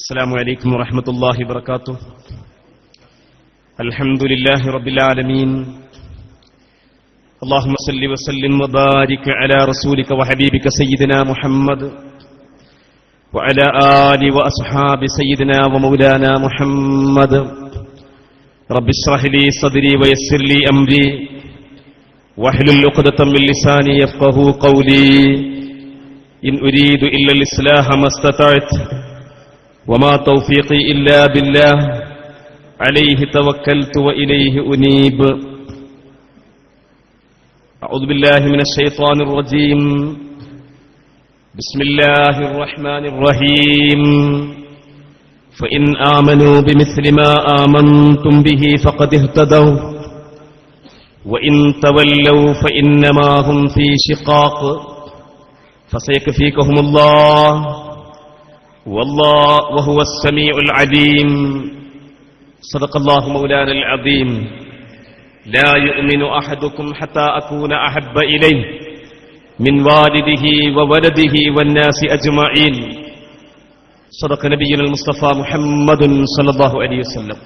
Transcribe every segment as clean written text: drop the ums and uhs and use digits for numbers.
السلام عليكم ورحمة الله وبركاته. الحمد لله رب العالمين. اللهم صل وسلم وبارك على رسولك وحبيبك سيدنا محمد وعلى آل وأصحاب سيدنا ومولانا محمد. رب اشرح لي صدري ويسر لي أمري واحلل عقدة من لساني يفقهوا قولي. إن أريد إلا الإصلاح ما استطعت وما توفيقي إلا بالله عليه توكلت وإليه أنيب. أعوذ بالله من الشيطان الرجيم. بسم الله الرحمن الرحيم. فإن آمنوا بمثل ما آمنتم به فقد اهتدوا وإن تولوا فإنما هم في شقاق فسيكفيكهم الله والله وهو السميع العليم. صدق الله مولانا العظيم. لا يؤمن أحدكم حتى أكون أحب إليه من والده وولده والناس أجمعين. صدق نبينا المصطفى محمد صلى الله عليه وسلم.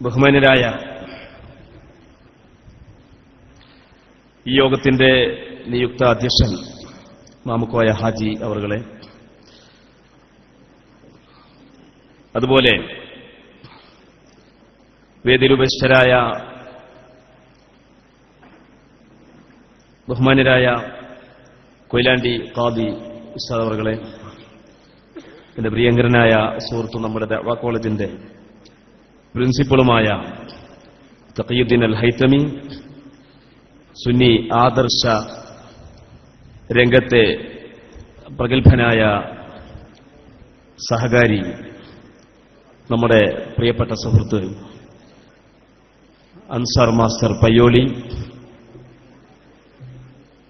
ബഹുമാനരായ ഈ യോഗത്തിന്റെ നിയുക്ത അധ്യക്ഷൻ മാമുക്കോയ ഹാജി അവറുകളെ, അതുപോലെ വേദിയിലുപസ്ഥരായ ബഹുമാനരായ കൊയിലാണ്ടി ഖാദി ഉസ്താദ് അവറുകളെ, എന്റെ പ്രിയങ്കരനായ സുഹൃത്തു നമ്മുടെ ദഅ്വ കോളേജിന്റെ പ്രിൻസിപ്പളുമായ തഖിയുദ്ദീൻ അൽ ഹൈതമി, സുന്നി ആദർശ രംഗത്തെ പ്രഗത്ഭനായ സഹകാരി, നമ്മുടെ പ്രിയപ്പെട്ട സുഹൃത്ത് അൻസാർ മാസ്റ്റർ പയ്യോളി,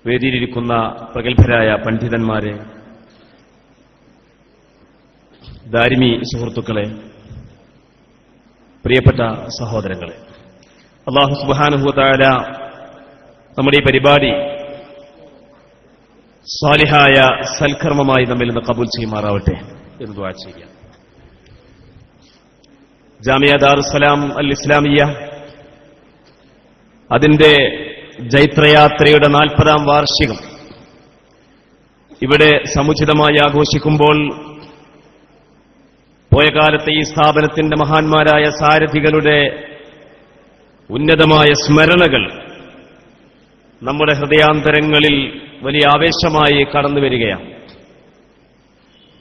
വേദിയിലിരിക്കുന്ന പ്രഗത്ഭരായ പണ്ഡിതന്മാരെ, ദാരിമി സുഹൃത്തുക്കളെ, പ്രിയപ്പെട്ട സഹോദരങ്ങളെ, അല്ലാഹു സുബ്ഹാനഹു വ തആല നമ്മുടെ ഈ പരിപാടി സാലിഹായ സൽക്കർമ്മമായി നമ്മിൽ നിന്ന് കബൂൽ ചെയ്യുമാറാവട്ടെ എന്ന് ദുആ ചെയ്യാം. ജാമിയ ദാറുസ്സലാം അൽ ഇസ്ലാമിയ അതിന്റെ ജൈത്രയാത്രയുടെ 40-ാം വാർഷികം ഇവിടെ സമുചിതമായി ആഘോഷിക്കുമ്പോൾ പോയ കാലത്തെ ഈ സ്ഥാപനത്തിന്റെ മഹാന്മാരായ സാരഥികളുടെ ഉന്നതമായ സ്മരണകൾ നമ്മുടെ ഹൃദയാന്തരങ്ങളിൽ വലിയ ആവേശമായി കടന്നുവരികയാണ്.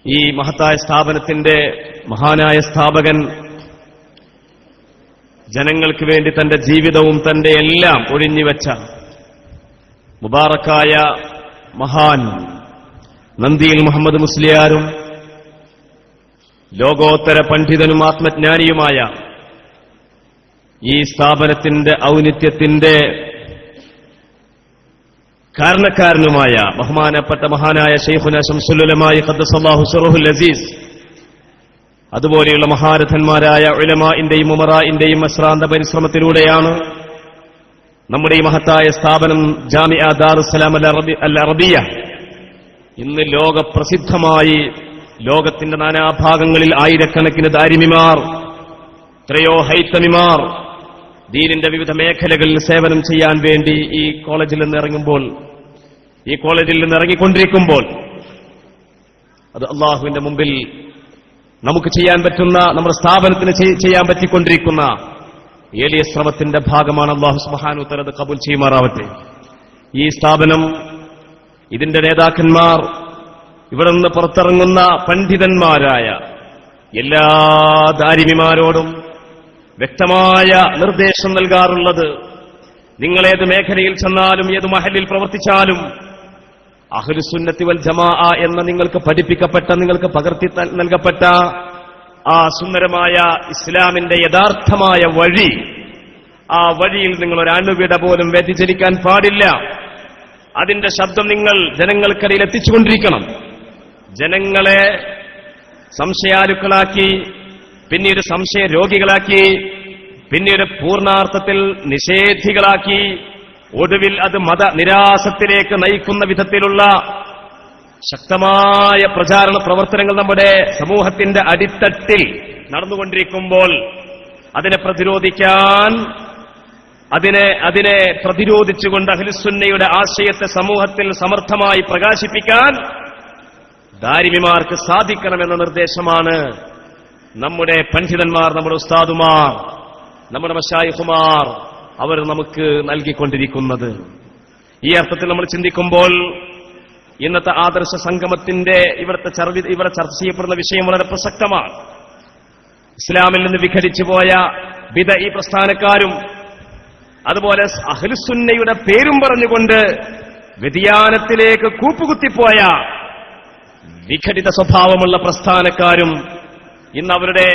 ഈ മഹത്തായ സ്ഥാപനത്തിന്റെ മഹാനായ സ്ഥാപകൻ ജനങ്ങൾക്ക് വേണ്ടി തന്റെ ജീവിതവും തന്റെ എല്ലാം ഒഴിഞ്ഞുവെച്ച മുബാറക്കായ മഹാൻ നന്ദിയിൽ മുഹമ്മദ് മുസ്ലിയാരും ലോകോത്തര പണ്ഡിതനും ആത്മജ്ഞാനിയുമായ ഈ സ്ഥാപനത്തിന്റെ ഔന്നിത്യത്തിന്റെ കാരണക്കാരനുമായ ബഹുമാനപ്പെട്ട മഹാനായ ശൈഖുന ശംസുൽ ഉലമായ ഖദ്ദസല്ലാഹു സിറഹുൽ അസീസ്, അതുപോലെയുള്ള മഹാരഥന്മാരായ ഉലമാഇന്റെയും ഉമറാഇന്റെയും അശ്രാന്ത പരിശ്രമത്തിലൂടെയാണ് നമ്മുടെ ഈ മഹത്തായ സ്ഥാപനം ജാമിഅ ദാറുസ്സലാം അൽ അറബിയ ഇന്ന് ലോകപ്രസിദ്ധമായി ലോകത്തിന്റെ നാനാഭാഗങ്ങളിൽ ആയിരക്കണക്കിന് ദാരിമിമാർ, എത്രയോ ഹൈത്തമിമാർ ദീനിന്റെ വിവിധ മേഖലകളിൽ സേവനം ചെയ്യാൻ വേണ്ടി ഈ കോളേജിൽ നിന്ന് ഇറങ്ങിക്കൊണ്ടിരിക്കുമ്പോൾ അത് അള്ളാഹുവിന്റെ മുമ്പിൽ നമുക്ക് ചെയ്യാൻ പറ്റുന്ന, നമ്മുടെ സ്ഥാപനത്തിന് ചെയ്യാൻ പറ്റിക്കൊണ്ടിരിക്കുന്ന എളിയ ശ്രമത്തിന്റെ ഭാഗമാണ്. അള്ളാഹു സുബ്ഹാനഹു വ തആല അത് കബൂൽ ചെയ്യുമാറാവട്ടെ. ഈ സ്ഥാപനം, ഇതിന്റെ നേതാക്കന്മാർ, ഇവിടെ നിന്ന് പുറത്തിറങ്ങുന്ന പണ്ഡിതന്മാരായ എല്ലാ ദാരിമിമാരോടും വ്യക്തമായ നിർദ്ദേശം നൽകാറുള്ളത്, നിങ്ങളേത് മേഖലയിൽ ചെന്നാലും ഏത് മഹലിൽ പ്രവർത്തിച്ചാലും അഹ്ലുസുന്നത്തി വൽ ജമാഅ എന്ന നിങ്ങൾക്ക് പഠിപ്പിക്കപ്പെട്ട, നിങ്ങൾക്ക് പകർത്തി നൽകപ്പെട്ട ആ സുന്ദരമായ ഇസ്ലാമിന്റെ യഥാർത്ഥമായ വഴി, ആ വഴിയിൽ നിങ്ങൾ ഒരണുവിട പോലും വ്യതിചലിക്കാൻ പാടില്ല. അതിന്റെ ശബ്ദം നിങ്ങൾ ജനങ്ങൾക്കിടയിൽ എത്തിച്ചുകൊണ്ടിരിക്കണം. ജനങ്ങളെ സംശയാലുക്കളാക്കി, പിന്നീട് സംശയ രോഗികളാക്കി പിന്നീട് പൂർണ്ണാർത്ഥത്തിൽ നിഷേധികളാക്കി, ഒടുവിൽ അത് മതനിരാസത്തിലേക്ക് നയിക്കുന്ന വിധത്തിലുള്ള ശക്തമായ പ്രചാരണ പ്രവർത്തനങ്ങൾ നമ്മുടെ സമൂഹത്തിന്റെ അടിത്തട്ടിൽ നടന്നുകൊണ്ടിരിക്കുമ്പോൾ അതിനെ പ്രതിരോധിക്കാൻ, അതിനെ പ്രതിരോധിച്ചുകൊണ്ട് അഹ്ലുസുന്നയുടെ ആശയത്തെ സമൂഹത്തിൽ സമർത്ഥമായി പ്രകാശിപ്പിക്കാൻ ദാരിമിമാർക്ക് സാധിക്കണമെന്ന നിർദ്ദേശമാണ് നമ്മുടെ പണ്ഡിതന്മാർ, നമ്മുടെ ഉസ്താദുമാർ, നമ്മുടെ മശായിഖുമാർ അവർ നമുക്ക് നൽകിക്കൊണ്ടിരിക്കുന്നത്. ഈ അർത്ഥത്തിൽ നമ്മൾ ചിന്തിക്കുമ്പോൾ ഇന്നത്തെ ആദർശ സംഗമത്തിന്റെ ഇവിടെ ചർച്ച ചെയ്യപ്പെടുന്ന വിഷയം വളരെ പ്രസക്തമാണ്. ഇസ്ലാമിൽ നിന്ന് വിഘടിച്ചു പോയ ബിദ്അഈ പ്രസ്ഥാനക്കാരും അതുപോലെ അഹ്ലുസുന്നയുടെ പേരും പറഞ്ഞുകൊണ്ട് വ്യതിയാനത്തിലേക്ക് കൂപ്പുകുത്തിപ്പോയ വിഘടിത സ്വഭാവമുള്ള പ്രസ്ഥാനക്കാരും ഇന്ന് അവരുടെ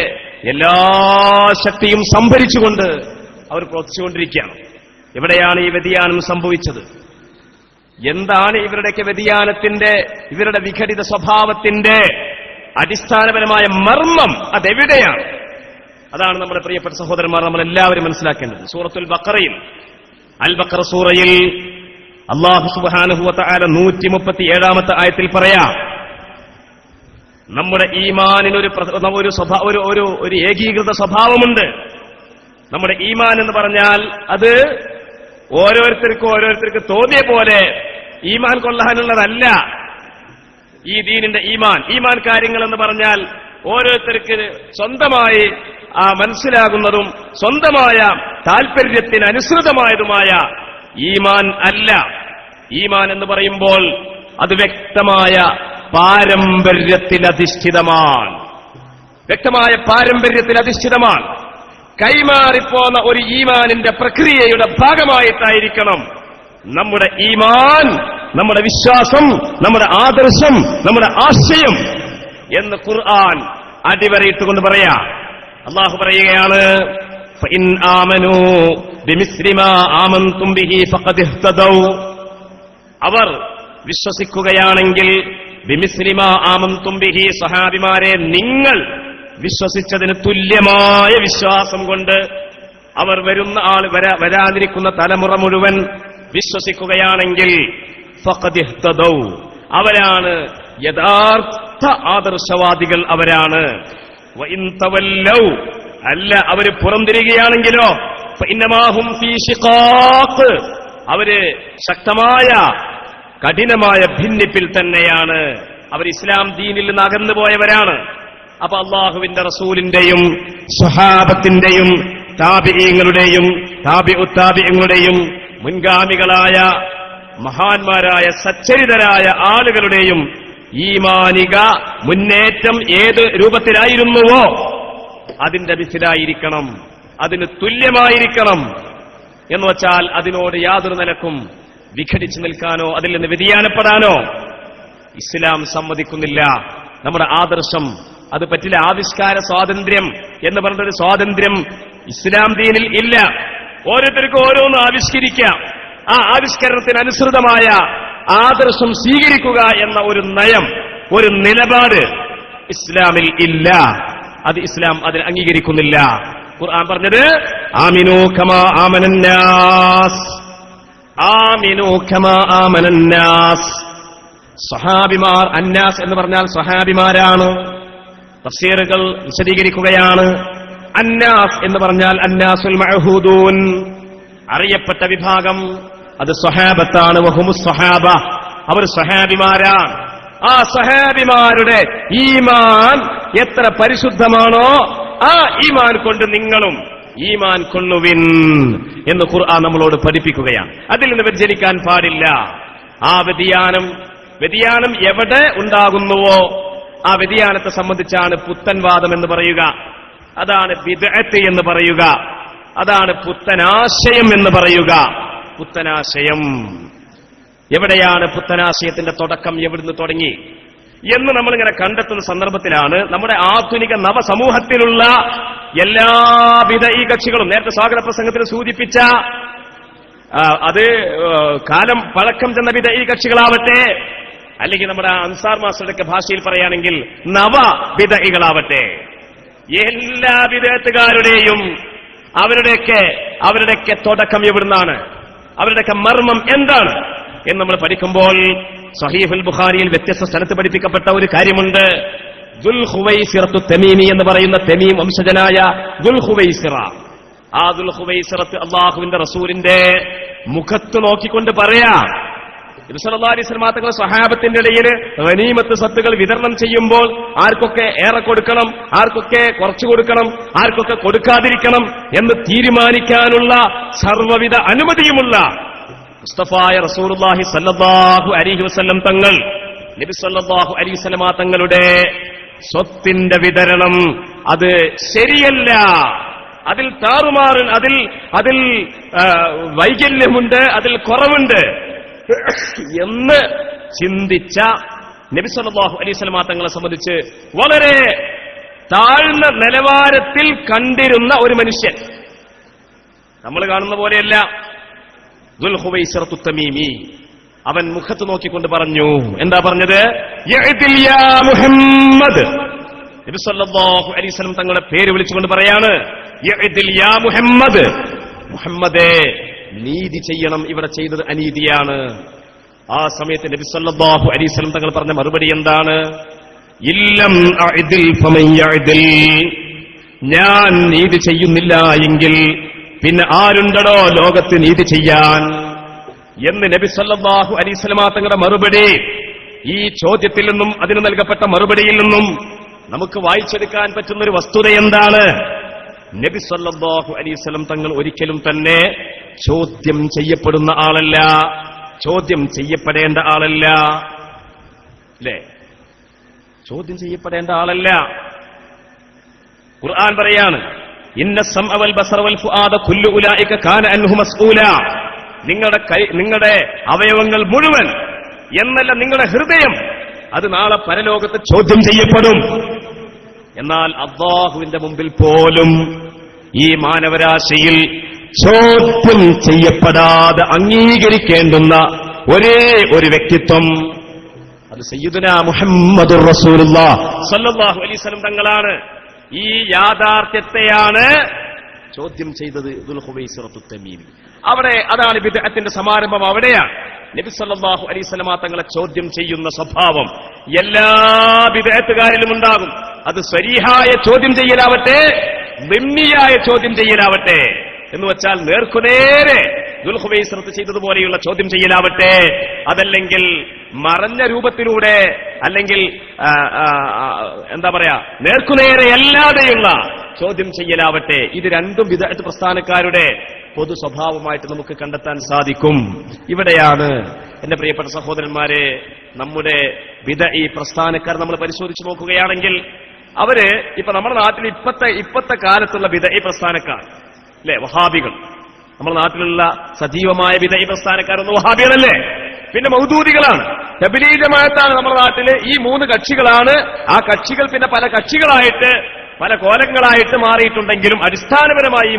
എല്ലാ ശക്തിയും സംഭരിച്ചുകൊണ്ട് അവർ പ്രവർത്തിച്ചുകൊണ്ടിരിക്കുകയാണ്. എവിടെയാണ് ഈ വ്യതിയാനം സംഭവിച്ചത്? എന്താണ് ഇവരുടെയൊക്കെ വ്യതിയാനത്തിന്റെ, ഇവരുടെ വിഘടിത സ്വഭാവത്തിന്റെ അടിസ്ഥാനപരമായ മർമ്മം? അതെവിടെയാണ്? അതാണ് നമ്മുടെ പ്രിയപ്പെട്ട സഹോദരന്മാർ നമ്മളെല്ലാവരും മനസ്സിലാക്കേണ്ടത്. സൂറത്തുൽ ബഖറയിൽ, അൽ ബഖറ സൂറയിൽ അല്ലാഹു സുബ്ഹാനഹു വ തആല 137-ാമത്തെ ആയത്തിൽ പറയാം, നമ്മുടെ ഈമാനിന് ഒരു ഏകീകൃത സ്വഭാവമുണ്ട്. നമ്മുടെ ഈമാൻ എന്ന് പറഞ്ഞാൽ അത് ഓരോരുത്തർക്ക് തോന്നിയ പോലെ ഈമാൻ കൊള്ളാനുള്ളതല്ല. ഈ ദീനിന്റെ ഈമാൻ കാര്യങ്ങൾ എന്ന് പറഞ്ഞാൽ ഓരോരുത്തർക്ക് സ്വന്തമായി മനസ്സിലാകുന്നതും സ്വന്തമായ താൽപര്യത്തിന് അനുസൃതമായതുമായ ഈമാൻ അല്ല. ഈമാൻ എന്ന് പറയുമ്പോൾ അത് വ്യക്തമായ പാരമ്പര്യത്തിലധിഷ്ഠിതമാണ്. കൈമാറിപ്പോന്ന ഒരു ഈമാനിന്റെ പ്രക്രിയയുടെ ഭാഗമായിട്ടായിരിക്കണം നമ്മുടെ ഈമാൻ, നമ്മുടെ വിശ്വാസം, നമ്മുടെ ആദർശം, നമ്മുടെ ആശയം എന്ന് ഖുർആൻ അടിവരയിട്ടുകൊണ്ട് പറയാം. അല്ലാഹു പറയുകയാണ്, ഫഇൻ ആമനൂ ബിമിസ്ലി മാ ആമൻതും ബിഹി ഫഖദ് ഇഹ്തദൗ. അവർ വിശ്വസിക്കുകയാണെങ്കിൽ ബിമിസ്ലി മാ ആമൻതും ബിഹി, സഹാബിമാരെ നിങ്ങൾ വിശ്വസിച്ചതിന് തുല്യമായ വിശ്വാസം കൊണ്ട് അവർ വരാനിരിക്കുന്ന തലമുറ മുഴുവൻ വിശ്വസിക്കുകയാണെങ്കിൽ ഫഖദ് ഇഹ്തദൗ, അവരാണ് യഥാർത്ഥ ആദർശവാദികൾ, അവരാണ്. വഇൻ തവല്ലൗ, അല്ല അവർ പുറംതിരികയാണെങ്കിലോ ഫഇന്നമാ ഹും ഫീ ശിഖാഖ്, അവര് ശക്തമായ കഠിനമായ ഭിന്നിപ്പിൽ തന്നെയാണ്. അവർ ഇസ്ലാം ദീനിൽ നിന്ന് അകന്നുപോയവരാണ്. അപ്പൊ അള്ളാഹുവിന്റെ റസൂലിന്റെയും സ്വഹാബത്തിന്റെയും താബിഈങ്ങളുടെയും താബിഉത്താബിഈങ്ങളുടെയും മുൻഗാമികളായ മഹാന്മാരായ സച്ചരിതരായ ആളുകളുടെയും ഈമാനിക മുന്നേറ്റം ഏത് രൂപത്തിലായിരുന്നുവോ അതിന്റെ മിഥിലായിരിക്കണം, അതിന് തുല്യമായിരിക്കണം. എന്ന് വച്ചാൽ അതിനോട് യാതൊരു നിലക്കും വിഘടിച്ചു നിൽക്കാനോ അതിൽ നിന്ന് വ്യതിയാനപ്പെടാനോ ഇസ്ലാം സമ്മതിക്കുന്നില്ല. നമ്മുടെ ആദർശം അത് പറ്റില്ല. ആവിഷ്കാര സ്വാതന്ത്ര്യം എന്ന് പറഞ്ഞൊരു സ്വാതന്ത്ര്യം ഇസ്ലാം ദീനിൽ ഇല്ല. ഓരോരുത്തർക്കും ഓരോന്ന് ആവിഷ്കരിക്കാം. ആ ആവിഷ്കരണത്തിന് അനുസൃതമായ ആദർശം സ്വീകരിക്കുക എന്ന ഒരു നയം, ഒരു നിലപാട് ഇസ്ലാമിൽ ഇല്ല. അത് ഇസ്ലാം അതിന് അംഗീകരിക്കുന്നില്ല. ഖുർആൻ പറഞ്ഞത് ആമിനൂ കമാ ആമനന്നാസ്, ആമിനൂ കമാ ആമനന്നാസ്. സ്വഹാബിമാർ, അന്നാസ് എന്ന് പറഞ്ഞാൽ സ്വഹാബിമാരാണ്. തഫ്സീറുകൾ വിശദീകരിക്കുകയാണ്. അന്നാസ് എന്ന് പറഞ്ഞാൽ അന്നാസുൽ മഅഹൂദൂൻ, അറിയപ്പെട്ട വിഭാഗം, അത് സ്വഹാബത്താണ്. വഹുമുസ് സ്വഹാബ, അവർ സ്വഹാബിമാരാണ്. ആ സ്വഹാബിമാരുടെ ഈമാൻ എത്ര പരിശുദ്ധമാണോ ആ ഈമാൻ കൊണ്ട് നിങ്ങളും ഈമാൻ കൊള്ളുവിൻ എന്ന് ഖുർആൻ നമ്മളോട് പഠിപ്പിക്കുകയാണ്. അതിൽ നിന്ന് വ്യതിചലിക്കാൻ പാടില്ല. ആ വ്യതിയാനം എവിടെ ഉണ്ടാകുന്നുവോ ആ വ്യതിയാനത്തെ സംബന്ധിച്ചാണ് പുത്തൻവാദം എന്ന് പറയുക, അതാണ് ബിദ്അത്ത് എന്ന് പറയുക, അതാണ് പുത്തനാശയം എന്ന് പറയുക. പുത്തനാശയം എവിടെയാണ്? പുത്തനാശയത്തിന്റെ തുടക്കം എവിടുന്ന് തുടങ്ങി എന്ന് നമ്മളിങ്ങനെ കണ്ടെത്തുന്ന സന്ദർഭത്തിലാണ് നമ്മുടെ ആധുനിക നവസമൂഹത്തിലുള്ള എല്ലാ ബിദ്അഈ കക്ഷികളും, നേരത്തെ സ്വാഗത പ്രസംഗത്തിൽ സൂചിപ്പിച്ച അത് കാലം പഴക്കം ചെന്ന ബിദ്അഈ കക്ഷികളാവട്ടെ, അല്ലെങ്കിൽ നമ്മുടെ അൻസാർ മാസ്റ്ററുടെ ഭാഷയിൽ പറയുകയാണെങ്കിൽ നവ ബിദ്അഈകളാവട്ടെ, എല്ലാ ബിദ്അത്തുകാരുടെയും അവരുടെയൊക്കെ തുടക്കം എവിടുന്നാണ്, അവരുടെയൊക്കെ മർമ്മം എന്താണ് എന്ന് നമ്മൾ പഠിക്കുമ്പോൾ സഹീഹുൽ ബുഖാരിയിൽ വ്യത്യസ്ത സ്ഥലത്ത് പഠിപ്പിക്കപ്പെട്ട ഒരു കാര്യമുണ്ട്. ദുൽഖുവൈസിറത്തു തമീമി എന്ന് പറയുന്ന തമീം വംശജനായ ദുൽഖുവൈസിറ, ആ ദുൽഖുവൈസിറത്ത് അള്ളാഹുവിന്റെ റസൂലിന്റെ മുഖത്ത് നോക്കിക്കൊണ്ട് പറയാ, നബി സല്ലല്ലാഹു അലൈഹി വസല്ലം തങ്ങൾ സ്വഹാബത്തിന്റെ ഇടയിൽ ഗനീമത്ത് സത്തുകൾ വിതരണം ചെയ്യുമ്പോൾ ആർക്കൊക്കെ ഏറെ കൊടുക്കണം, ആർക്കൊക്കെ കുറച്ചു കൊടുക്കണം, ആർക്കൊക്കെ കൊടുക്കാതിരിക്കണം എന്ന് തീരുമാനിക്കാനുള്ള സർവ്വവിധ അനുമതിയുമുള്ള മുസ്തഫായ റസൂലുള്ളാഹി സ്വല്ലല്ലാഹു അലൈഹി വസല്ലം തങ്ങൾ, നബി സല്ലല്ലാഹു അലൈഹി വസല്ലം തങ്ങളുടെ സ്വത്തിന്റെ വിതരണം അത് ശരിയല്ല, അതിൽ താറുമാറ്, അതിൽ വൈകല്യമുണ്ട്, അതിൽ കുറവുണ്ട് എന്ന് ചിന്തിച്ച നബി സല്ലല്ലാഹു അലൈഹി വസല്ലം തങ്ങളെ സംബന്ധിച്ച് വളരെ താഴ്ന്ന നിലവാരത്തിൽ കണ്ടിരുന്ന ഒരു മനുഷ്യൻ. നമ്മൾ കാണുന്ന പോലെയല്ല. ദുൽഖുവൈസിറത്തു തമീമി അവൻ മുഖത്ത് നോക്കിക്കൊണ്ട് പറഞ്ഞു, എന്താ പറഞ്ഞത്? യഅ്ദിൽ യാ മുഹമ്മദ്. നബി സല്ലല്ലാഹു അലൈഹി വസല്ലം തങ്ങളുടെ പേര് വിളിച്ചുകൊണ്ട് പറയാണ്, യഅ്ദിൽ യാ മുഹമ്മദ്, മുഹമ്മദേ നീതി ചെയ്യണം, ഇവിടെ ചെയ്തത് അനീതിയാണ്. ആ സമയത്ത് നബി സല്ലല്ലാഹു അലൈഹി വസല്ലം തങ്ങൾ പറഞ്ഞ മറുപടി എന്താണ്? ഇല്ലം അഅ്ദിൽ ഫമൻ യഅ്ദിൽ, ഞാൻ നീതി ചെയ്യുന്നില്ല എങ്കിൽ പിന്നെ ആരുണ്ടോ ലോകത്ത് നീതി ചെയ്യാൻ എന്ന് നബി സല്ലല്ലാഹു അലൈഹി വസല്ലം തങ്ങളുടെ മറുപടി. ഈ ചോദ്യത്തിൽ നിന്നും അതിന് നൽകപ്പെട്ട മറുപടിയിൽ നിന്നും നമുക്ക് വായിച്ചെടുക്കാൻ പറ്റുന്ന ഒരു വസ്തുത എന്താണ്? നബി സല്ലല്ലാഹു അലൈഹി വസല്ലം തങ്ങൾ ഒരിക്കലും തന്നെ ചോദ്യം ചെയ്യപ്പെടുന്ന ആളല്ല, ചോദ്യം ചെയ്യപ്പെടേണ്ട ആളല്ല, അല്ലേ? ചോദ്യം ചെയ്യപ്പെടേണ്ട ആളല്ല. ഖുർആൻ പറയാണ്, ഇന്ന സമഅ വൽ ബസറ വൽ ഫുആദ കുല്ലു ഉലൈക കാന അൻഹു മസ്ഊല. നിങ്ങളുടെ അവയവങ്ങൾ മുഴുവൻ എന്നല്ല, നിങ്ങളുടെ ഹൃദയം അത് നാളെ പരലോകത്ത് ചോദ്യം ചെയ്യപ്പെടും. എന്നാൽ അല്ലാഹുവിന്റെ മുമ്പിൽ പോലും ഈ മാനവരാശിയിൽ ചോദ്യം ചെയ്യപ്പെടാതെ അംഗീകരിക്കേണ്ടുന്ന ഒരേ ഒരു വ്യക്തിത്വം അത് സയ്യിദുനാ മുഹമ്മദുർ റസൂലുള്ളാഹി സ്വല്ലല്ലാഹു അലൈഹി വസല്ലം തങ്ങളാണ്. ഈ യാഥാർത്ഥ്യത്തെയാണ് ചോദ്യം ചെയ്തത് ദുൽഖുവൈസിറത്തു തമീമി. അവിടെ അതാണ് ബിദ്അത്തിന്റെ സമാരംഭം, അവിടെയാണ്. നബി സല്ലല്ലാഹു അലൈഹി വസല്ലം തങ്ങളെ ചോദ്യം ചെയ്യുന്ന സ്വഭാവം എല്ലാ ബിദ്അത്തുകാരിലും ഉണ്ടാകും. അത് സ്വരീഹായ ചോദ്യം ചെയ്യലാവട്ടെ, ദിമ്മിയായ ചോദ്യം ചെയ്യലാവട്ടെ, എന്ന് വെച്ചാൽ നേർക്കുനേരെ ദുൽഖുവൈസിറത്ത് ചെയ്തതുപോലെയുള്ള ചോദ്യം ചെയ്യലാവട്ടെ, അതല്ലെങ്കിൽ മറഞ്ഞ രൂപത്തിലൂടെ, അല്ലെങ്കിൽ എന്താ പറയാ, നേർക്കുനേരെ അല്ലാതെയുള്ള ചോദ്യം ചെയ്യലാവട്ടെ, ഇത് രണ്ടും ബിദ്അത്ത് പ്രസ്ഥാനക്കാരുടെ പൊതു സ്വഭാവമായിട്ട് നമുക്ക് കണ്ടെത്താൻ സാധിക്കും. ഇവിടെയാണ് എന്റെ പ്രിയപ്പെട്ട സഹോദരന്മാരെ, നമ്മുടെ ബിദ്അഈ പ്രസ്ഥാനക്കാർ നമ്മൾ പരിശോധിച്ചു നോക്കുകയാണെങ്കിൽ അവര് ഇപ്പൊ നമ്മുടെ നാട്ടിൽ ഇപ്പത്തെ കാലത്തുള്ള ബിദ്അഈ പ്രസ്ഥാനക്കാർ, അല്ലെ, വഹാബികൾ, നമ്മുടെ നാട്ടിലുള്ള സജീവമായ ബിദ്അഈ പ്രസ്ഥാനക്കാരൊന്ന് വഹാബികളല്ലേ, പിന്നെ മൗദൂദികളാണ്, തബ്ലീഗ് ജമാഅത്താണ് നമ്മുടെ നാട്ടില്. ഈ മൂന്ന് കക്ഷികളാണ്. ആ കക്ഷികൾ പിന്നെ പല കക്ഷികളായിട്ട്, പല കോലങ്ങളായിട്ട് മാറിയിട്ടുണ്ടെങ്കിലും അടിസ്ഥാനപരമായി ഈ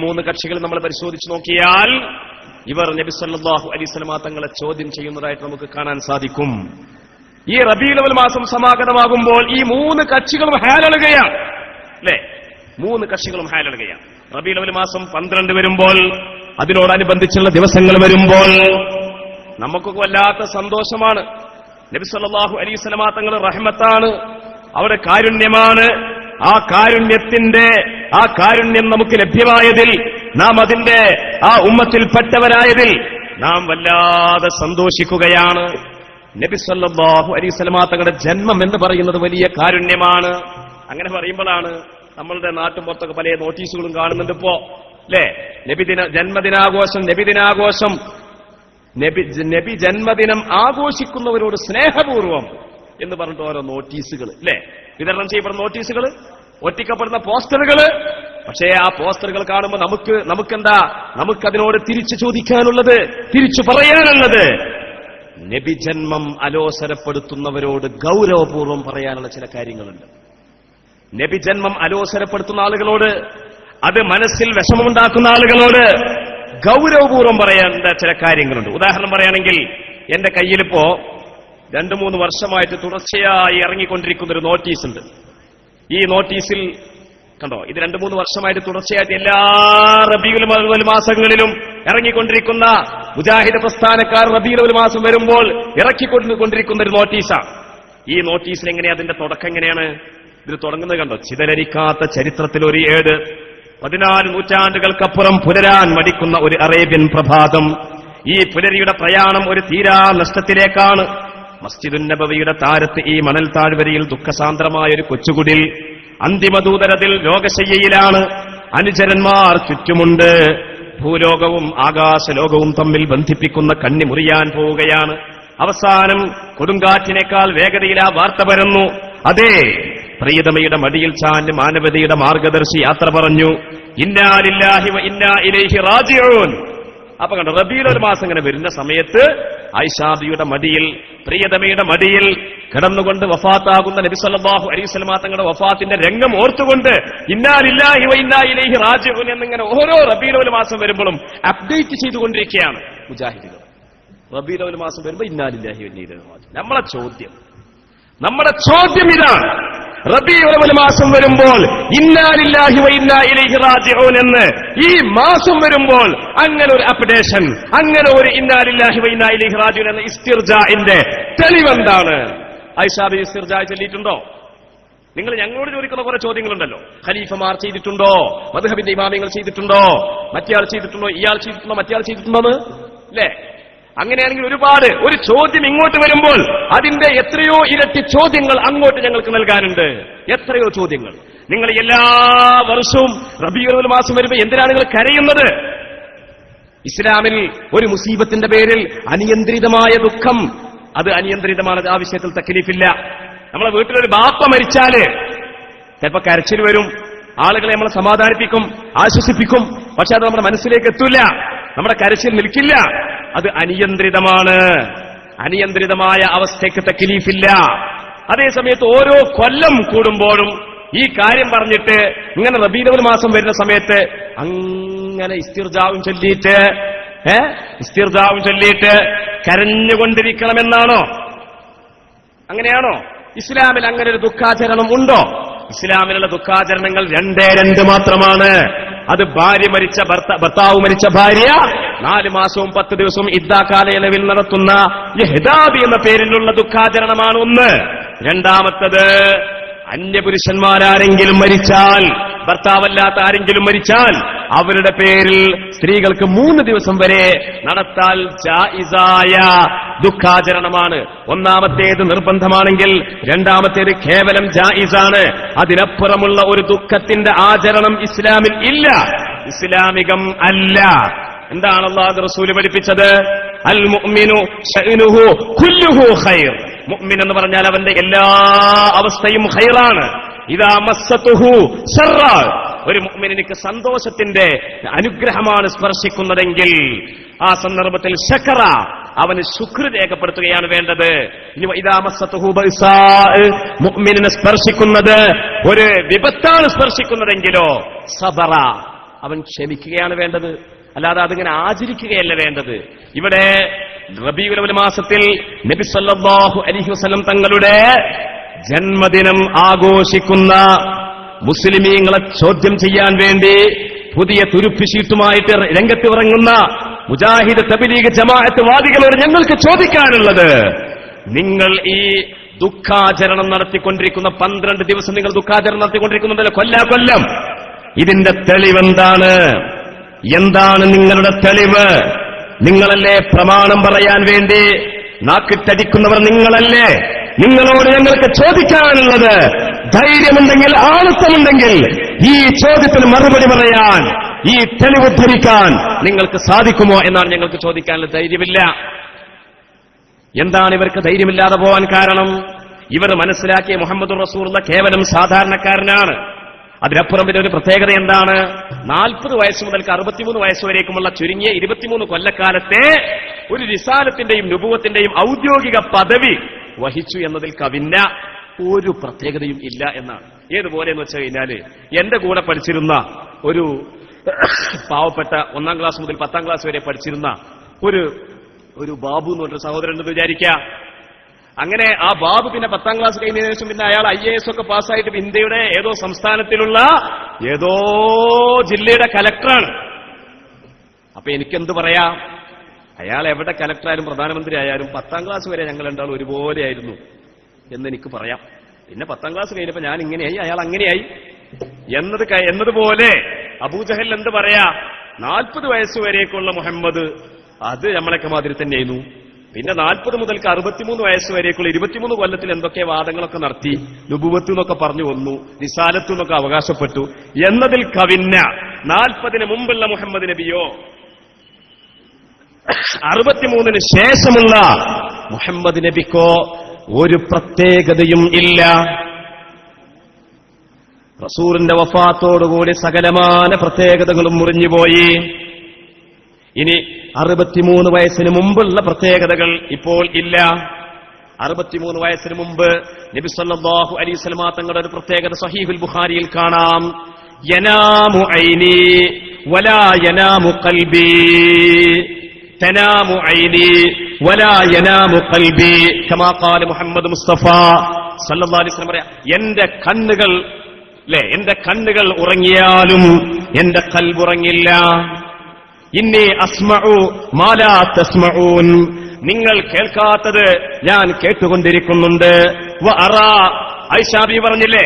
മൂന്ന് കക്ഷികൾ നമ്മൾ പരിശോധിച്ചു നോക്കിയാൽ ഇവർ നബി സല്ലല്ലാഹു അലൈഹി വസല്ലം തങ്ങളെ ചോദ്യം ചെയ്യുന്നതായിട്ട് നമുക്ക് കാണാൻ സാധിക്കും. ഈ റബീഉൽ അവ്വൽ മാസം സമാഗതമാകുമ്പോൾ ഈ മൂന്ന് കക്ഷികളും ഹാലളുകയാണ്, അല്ലെ? മൂന്ന് കക്ഷികളും ഹാലളുകയാണ്. റബീഉൽ അവ്വൽ മാസം 12 വരുമ്പോൾ, അതിനോടനുബന്ധിച്ചുള്ള ദിവസങ്ങൾ വരുമ്പോൾ നമുക്കൊക്കെ വല്ലാത്ത സന്തോഷമാണ്. നബി സല്ലല്ലാഹു അലൈഹി വസല്ലം തങ്ങൾ റഹ്മത്താണ്, അവിടെ കാരുണ്യമാണ്. ആ കാരുണ്യം നമുക്ക് ലഭ്യമായതിൽ, നാം അതിന്റെ ആ ഉമ്മത്തിൽപ്പെട്ടവരായതിൽ നാം വല്ലാതെ സന്തോഷിക്കുകയാണ്. നബി സല്ലല്ലാഹു അലൈഹി വസല്ലം തങ്ങളുടെ ജന്മം എന്ന് പറയുന്നത് വലിയ കാരുണ്യമാണ്. അങ്ങനെ പറയുമ്പോഴാണ് നമ്മളുടെ നാട്ടുമ്പുറത്തൊക്കെ പല നോട്ടീസുകളും കാണുന്നുണ്ട് ഇപ്പോ, അല്ലെ? ജന്മദിനാഘോഷം, നബി ജന്മദിനം ആഘോഷിക്കുന്നവരോട് സ്നേഹപൂർവം എന്ന് പറഞ്ഞിട്ട് ഓരോ നോട്ടീസുകൾ, അല്ലെ, വിതരണം ചെയ്യപ്പെടുന്ന നോട്ടീസുകൾ, ഒട്ടിക്കപ്പെടുന്ന പോസ്റ്ററുകൾ. പക്ഷേ ആ പോസ്റ്ററുകൾ കാണുമ്പോൾ നമുക്കതിനോട് തിരിച്ചു ചോദിക്കാനുള്ളത്, തിരിച്ചു പറയാനുള്ളത്, നബി ജന്മം അലോസരപ്പെടുത്തുന്നവരോട് ഗൗരവപൂർവ്വം പറയാനുള്ള ചില കാര്യങ്ങളുണ്ട്. നബി ജന്മം അലോസരപ്പെടുത്തുന്ന ആളുകളോട്, അത് മനസ്സിൽ വിഷമമുണ്ടാക്കുന്ന ആളുകളോട് ഗൗരവപൂർവ്വം പറയേണ്ട ചില കാര്യങ്ങളുണ്ട്. ഉദാഹരണം പറയുകയാണെങ്കിൽ, എന്റെ കയ്യിലിപ്പോ 2-3 വർഷമായിട്ട് തുടർച്ചയായി ഇറങ്ങിക്കൊണ്ടിരിക്കുന്ന ഒരു നോട്ടീസുണ്ട്. ഈ നോട്ടീസിൽ കണ്ടോ, ഇത് 2-3 വർഷമായിട്ട് തുടർച്ചയായിട്ട് എല്ലാ റബീഉൽ അവ്വൽ മാസങ്ങളിലും ഇറങ്ങിക്കൊണ്ടിരിക്കുന്ന മുജാഹിദ് പ്രസ്ഥാനക്കാർ റബീഉൽ അവ്വൽ മാസം വരുമ്പോൾ ഇറക്കിക്കൊണ്ടിരിക്കുന്ന ഒരു നോട്ടീസാണ്. ഈ നോട്ടീസിൽ എങ്ങനെയാ, അതിന്റെ തുടക്കം എങ്ങനെയാണ്? ഇത് തുടങ്ങുന്നത് കണ്ടോ, ചിതലരിക്കാത്ത ചരിത്രത്തിൽ ഒരു ഏട്, 14 നൂറ്റാണ്ടുകൾക്കപ്പുറം പുലരാൻ മടിക്കുന്ന ഒരു അറേബ്യൻ പ്രഭാതം. ഈ പുലരിയുടെ പ്രയാണം ഒരു തീരാ നഷ്ടത്തിലേക്കാണ്. മസ്ജിദുൻ നബവിയുടെ താരത്ത് ഈ മണൽ താഴ്വരയിൽ ദുഃഖസാന്ദ്രമായ ഒരു കൊച്ചുകുടിൽ, അന്തിമദൂതരതിൽ രോഗശയ്യയിലാണ്. അനുചരന്മാർ ചുറ്റുമുണ്ട്. ഭൂലോകവും ആകാശലോകവും തമ്മിൽ ബന്ധിപ്പിക്കുന്ന കണ്ണി മുറിയാൻ പോവുകയാണ്. അവസാനം കൊടുങ്കാറ്റിനേക്കാൾ വേഗതയിൽ ആ വാർത്ത പരന്നു. അതേ, പ്രിയതമയുടെ മടിയിൽ ചാഞ്ഞ് മാനവതയുടെ മാർഗദർശി യാത്ര പറഞ്ഞു. ഇന്നാ ലില്ലാഹി വ ഇന്നാ ഇലൈഹി റാജിഊൻ. അപ്പൊ കണ്ടോ, റബീഉൽ അവ്വൽ മാസം ഇങ്ങനെ വരുന്ന സമയത്ത് ആയിഷാബിയുടെ മടിയിൽ, പ്രിയതമയുടെ മടിയിൽ കിടന്നുകൊണ്ട് വഫാത്താകുന്ന നബി സല്ലല്ലാഹു അലൈഹി വസല്ലം തങ്ങളുടെ വഫാത്തിന്റെ രംഗം ഓർത്തുകൊണ്ട് ഇന്നാ ലില്ലാഹി വ ഇന്നാ ഇലൈഹി റാജിഊൻ എന്നിങ്ങനെ ഓരോ റബീഉൽ അവ്വൽ മാസം വരുമ്പോഴും അപ്ഡേറ്റ് ചെയ്തുകൊണ്ടിരിക്കുകയാണ് മുജാഹിദുകൾ. റബീഉൽ അവ്വൽ മാസം വരുമ്പോൾ ഇന്നാ ലില്ലാഹി വ ഇന്നാ ഇലൈഹി റാജിഊൻ. നമ്മുടെ ചോദ്യം ഇതാണ്. റബീഉൽ അവ്വൽ മാസം വരുമ്പോൾ ഇന്നാ ലില്ലാഹി വ ഇന്നാ ഇലൈഹി റാജിഊൻ എന്ന് ഈ മാസം വരുമ്പോൾ അങ്ങനെ ഒരു അപ്ഡേഷൻ, അങ്ങനെ ഒരു ഇന്നാ ലില്ലാഹി വ ഇന്നാ ഇലൈഹി റാജിഊൻ എന്ന ഇസ്തിർജാഇന്റെ തെളിവെന്താണ്? ആയിഷാബി ഇസ്തിർജാ ചൊല്ലിയിട്ടുണ്ടോ? നിങ്ങൾ ഞങ്ങളോട് ചോദിക്കുന്ന കുറെ ചോദ്യങ്ങളുണ്ടല്ലോ. ഖലീഫമാർ ചെയ്തിട്ടുണ്ടോ? മദ്ഹബിന്റെ ഇമാമിങ്ങൾ ചെയ്തിട്ടുണ്ടോ? മറ്റേയാൾ ചെയ്തിട്ടുണ്ടോ? ഇയാൾ ചെയ്തിട്ടുണ്ടോ? മറ്റേയാൾ ചെയ്തിട്ടുണ്ടോന്ന് അല്ലേ? അങ്ങനെയാണെങ്കിൽ ഒരുപാട്, ഒരു ചോദ്യം ഇങ്ങോട്ട് വരുമ്പോൾ അതിന്റെ എത്രയോ ഇരട്ടി ചോദ്യങ്ങൾ അങ്ങോട്ട് ഞങ്ങൾക്ക് നൽകാനുണ്ട്. എത്രയോ ചോദ്യങ്ങൾ. നിങ്ങൾ എല്ലാ വർഷവും റബീഉൽ അവ്വൽ മാസം വരുമ്പോൾ എന്തിനാണ് നിങ്ങൾ കരയുന്നത്? ഇസ്ലാമിൽ ഒരു മുസീബത്തിന്റെ പേരിൽ അനിയന്ത്രിതമായ ദുഃഖം, അത് അനിയന്ത്രിതമാണ്. ആ വിഷയത്തിൽ തക്ലീഫില്ല. നമ്മളെ വീട്ടിലൊരു ബാപ്പ മരിച്ചാല് ചിലപ്പോ കരച്ചിൽ വരും, ആളുകളെ നമ്മളെ സമാധാനിപ്പിക്കും, ആശ്വസിപ്പിക്കും. പക്ഷെ അത് നമ്മുടെ മനസ്സിലേക്ക് എത്തൂല, നമ്മുടെ കരച്ചിൽ നിൽക്കില്ല. അത് അനിയന്ത്രിതമാണ്. അനിയന്ത്രിതമായ അവസ്ഥയ്ക്ക് തക്ലീഫില്ല. അതേസമയത്ത് ഓരോ കൊല്ലം കൂടുമ്പോഴും ഈ കാര്യം പറഞ്ഞിട്ട് ഇങ്ങനെ റബീഉൽ അവ്വൽ മാസം വരുന്ന സമയത്ത് അങ്ങനെ ഇസ്തിർജാവും ചൊല്ലിയിട്ട് കരഞ്ഞുകൊണ്ടിരിക്കണമെന്നാണോ? അങ്ങനെയാണോ? ഇസ്ലാമിൽ അങ്ങനെ ഒരു ദുഃഖാചരണം ഉണ്ടോ? ഇസ്ലാമിലുള്ള ദുഃഖാചരണങ്ങൾ 2 മാത്രമാണ്. അത് ഭർത്താവ് മരിച്ച ഭാര്യ 4 മാസവും 10 ദിവസവും ഇദ്ദാ കാലയളവിൽ നടത്തുന്ന ഇഹ്ദാബി എന്ന പേരിലുള്ള ദുഃഖാചരണമാണ് ഒന്ന്. രണ്ടാമത്തത്, അന്യപുരുഷന്മാരാരെങ്കിലും മരിച്ചാൽ, ഭർത്താവല്ലാത്ത ആരെങ്കിലും മരിച്ചാൽ അവരുടെ പേരിൽ സ്ത്രീകൾക്ക് 3 ദിവസം വരെ നടത്താൽ ജായിസായ ദുഃഖാചരണമാണ്. ഒന്നാമത്തേത് നിർബന്ധമാണെങ്കിൽ, രണ്ടാമത്തേത് കേവലം ജായിസാണ്. അതിനപ്പുറമുള്ള ഒരു ദുഃഖത്തിന്റെ ആചരണം ഇസ്ലാമിൽ ഇല്ല, ഇസ്ലാമികം അല്ല. എന്താണ് അല്ലാഹു റസൂൽ പഠിപ്പിച്ചത്? അൽ മുഅ്മിനു ശഅ്നുഹു കുല്ലുഹു ഖൈർ. മുഅ്മിൻ എന്ന് പറഞ്ഞാൽ അവന്റെ എല്ലാ അവസ്ഥയും ഖൈറാണ്. ഇദാ മസ്സതുഹു ശർറ, ഒരു മുഅ്മിനിക്ക് സന്തോഷത്തിന്റെ അനുഗ്രഹമാണ് സ്പർശിക്കുന്നതെങ്കിൽ ആ സന്ദർഭത്തിൽ ശകറ, അവന് ശുക്ർ രേഖപ്പെടുത്തുകയാണ് വേണ്ടത്. ഇനി ഇദാ മസ്സതുഹു ബൈസാ, മുഅ്മിനിനെ സ്പർശിക്കുന്നത് ഒരു വിപത്താണ് സ്പർശിക്കുന്നതെങ്കിലോ സബറ, അവൻ ക്ഷമിക്കുകയാണ് വേണ്ടത്, അല്ലാതെ അതിങ്ങനെ ആചരിക്കുകയല്ല വേണ്ടത്. ഇവിടെ റബീഉൽ അവ്വൽ മാസത്തിൽ നബി സല്ലല്ലാഹു അലൈഹി വസല്ലം തങ്ങളുടെ ജന്മദിനം ആഘോഷിക്കുന്ന മുസ്ലിമീങ്ങളെ ചോദ്യം ചെയ്യാൻ വേണ്ടി പുതിയ തുരുപ്പിശീട്ടുമായിട്ട് രംഗത്ത് ഇറങ്ങുന്ന മുജാഹിദ് തബ്ലീഗ് ജമാഅത്ത് വാദികളോട് ഞങ്ങൾക്ക് ചോദിക്കാനുള്ളത്, നിങ്ങൾ ഈ ദുഃഖാചരണം നടത്തിക്കൊണ്ടിരിക്കുന്ന 12 ദിവസം നിങ്ങൾ ദുഃഖാചരണം നടത്തിക്കൊണ്ടിരിക്കുന്നുണ്ടല്ലോ കൊല്ലം, ഇതിന്റെ തെളിവെന്താണ്? എന്താണ് നിങ്ങളുടെ തെളിവ്? നിങ്ങളല്ലേ പ്രമാണം പറയാൻ വേണ്ടി നാക്കിട്ടടിക്കുന്നവർ? നിങ്ങളല്ലേ? നിങ്ങളോട് ഞങ്ങൾക്ക് ചോദിക്കാനുള്ളത്, ധൈര്യമുണ്ടെങ്കിൽ, ആണത്തമുണ്ടെങ്കിൽ ഈ ചോദ്യത്തിന് മറുപടി പറയാൻ, ഈ തെളിവ് ധരിക്കാൻ നിങ്ങൾക്ക് സാധിക്കുമോ എന്നാണ് ഞങ്ങൾക്ക് ചോദിക്കാനുള്ള. ധൈര്യമില്ല. എന്താണ് ഇവർക്ക് ധൈര്യമില്ലാതെ പോവാൻ കാരണം? ഇവർ മനസ്സിലാക്കിയ മുഹമ്മദുർ റസൂലുള്ള കേവലം സാധാരണക്കാരനാണ്. അതിനപ്പുറം പിന്നെ ഒരു പ്രത്യേകത എന്താണ്? 40 വയസ്സ് മുതൽക്ക് 63 വയസ്സ് വരേക്കുമുള്ള ചുരുങ്ങിയ 23 കൊല്ലക്കാലത്തെ ഒരു റിസാലത്തിന്റെയും നുബുവത്തിന്റെയും ഔദ്യോഗിക പദവി വഹിച്ചു എന്നതിൽ കവിഞ്ഞ ഒരു പ്രത്യേകതയും ഇല്ല എന്നാണ്. ഏതുപോലെ എന്ന് വെച്ച് കഴിഞ്ഞാല്, എന്റെ കൂടെ പഠിച്ചിരുന്ന ഒരു പാവപ്പെട്ട 1ാം ക്ലാസ് മുതൽ 10ാം ക്ലാസ് വരെ പഠിച്ചിരുന്ന ഒരു ബാബു എന്ന് പറഞ്ഞൊരു സഹോദരൻ എന്ന് വിചാരിക്കുക. അങ്ങനെ ആ ബാബു പിന്നെ 10ാം ക്ലാസ് കഴിഞ്ഞതിന് ശേഷം പിന്നെ അയാൾ IAS ഒക്കെ പാസ്സായിട്ട് ഇന്ത്യയുടെ ഏതോ സംസ്ഥാനത്തിലുള്ള ഏതോ ജില്ലയുടെ കലക്ടറാണ്. അപ്പൊ എനിക്കെന്ത് പറയാ, അയാൾ എവിടെ കലക്ടറായാലും പ്രധാനമന്ത്രി ആയാലും 10ാം ക്ലാസ് വരെ ഞങ്ങൾ രണ്ടാളും ഒരുപോലെയായിരുന്നു എന്നെനിക്ക് പറയാം. പിന്നെ 10ാം ക്ലാസ് കഴിഞ്ഞപ്പോ ഞാൻ ഇങ്ങനെയായി, അയാൾ അങ്ങനെയായി എന്നതുപോലെ അബൂജഹൽ എന്ത് പറയാ, 40 വയസ്സ് വരേക്കുള്ള മുഹമ്മദ് അത് നമ്മളൊക്കെ മാതിരി തന്നെയായിരുന്നു. പിന്നെ 40 മുതൽക്ക് 63 വയസ്സ് വരേക്കുള്ള 23 കൊല്ലത്തിൽ എന്തൊക്കെ വാദങ്ങളൊക്കെ നടത്തി, നുബുവത്ത് എന്നൊക്കെ പറഞ്ഞു വന്നു, റിസാലത്ത് എന്നൊക്കെ അവകാശപ്പെട്ടു എന്നതിൽ കവിഞ്ഞ 40 മുമ്പുള്ള മുഹമ്മദ് നബിയോ 63 ശേഷമുള്ള മുഹമ്മദ് നബിക്കോ ഒരു പ്രത്യേകതയും ഇല്ല. റസൂലിന്റെ വഫാത്തോടുകൂടി സകലമാന പ്രത്യേകതകളും മുറിഞ്ഞുപോയി. ഇനി 63 വയസ്സിന് മുമ്പുള്ള പ്രത്യേകതകൾ ഇപ്പോൾ ഇല്ല. 63 വയസ്സിന് മുമ്പ് നബി സല്ലല്ലാഹു അലൈഹി വസല്ലം തങ്ങളുടെ ഒരു പ്രത്യേകത സഹീഹുൽ ബുഖാരിയിൽ കാണാം. യനാമു ഐനി വലാ യനാമു ഖൽബി, തനാമു ഐനി വലാ യനാമു ഖൽബി കമാ ഖാല മുഹമ്മദ് മുസ്തഫ സല്ലല്ലാഹു അലൈഹി വസല്ലം പറയാ, എന്റെ കണ്ണുകൾ ഉറങ്ങിയാലും എന്റെ ഖൽബ് ഉറങ്ങില്ല. ഇന്നി അസ്മഉ മാ ലാ തസ്മഊൻ, നിങ്ങൾ കേൾക്കാത്തത് ഞാൻ കേട്ടുകൊണ്ടിരിക്കുന്നുണ്ട്. വ അറാ, ആയിഷാ ബീവി പറഞ്ഞില്ലേ,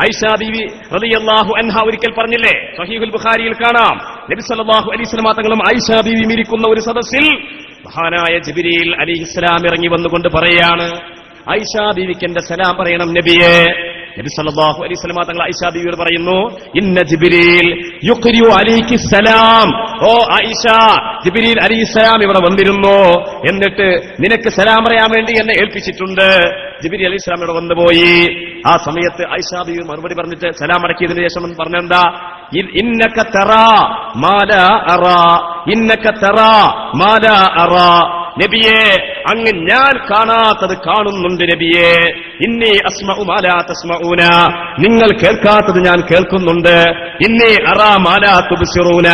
ആയിഷാ ബീവി റളിയല്ലാഹു അൻഹ ഒരിക്കൽ പറഞ്ഞില്ലേ, സഹീഹുൽ ബുഖാരിയിൽ കാണാം, നബി സല്ലല്ലാഹു അലൈഹി വസല്ലം തങ്ങളും ആയിഷാ ബീവിയും ഇരിക്കുന്ന ഒരു സദസ്സിൽ മഹാനായ ജിബ്രീൽ അലൈഹിസ്സലാം ഇറങ്ങി വന്നുകൊണ്ട് പറയാണ്, ആയിഷാ ബീവിക്ക് എന്റെ സലാം പറയണം നബിയെ. നബി സല്ലല്ലാഹു അലൈഹി വസല്ലം തങ്ങൾ ആയിഷാ ബീവിയോട് പറയുന്നു, ഇന്ന ജിബ്രീൽ യുഖ്രിഉ അലൈകി സലാം, ഓ ആയിഷ, ജിബ്രീൽ അലൈഹിസ്സലാം ഇവിടെ വന്നിരുന്നു, എന്നിട്ട് നിനക്ക് സലാം പറയാൻ വേണ്ടി എന്നെ ഏൽപ്പിച്ചിട്ടുണ്ട്. ജിബ്രീൽ അലൈഹിസ്സലാം ഇവിടെ വന്നുപോയി. ആ സമയത്ത് ആയിഷാ ബീവി മറുപടി പറഞ്ഞിട്ട് സലാം അടക്കിയതിനു ശേഷം പറഞ്ഞെന്താ, ഇന്നക തറാ മാ ലാ അറാ, ഇന്നക തറാ മാ ലാ അറാ, നബിയെ അങ്ങ് ഞാൻ കാണാത്തത് കാണുന്നുണ്ട് നബിയെ. ഇന്നി അസ്മഉ മാ ലാ തസ്മഊന, നിങ്ങൾ കേൾക്കാത്തത് ഞാൻ കേൾക്കുന്നുണ്ട്. ഇന്നി അറാ മാ ലാ തുബ്സിറൂന,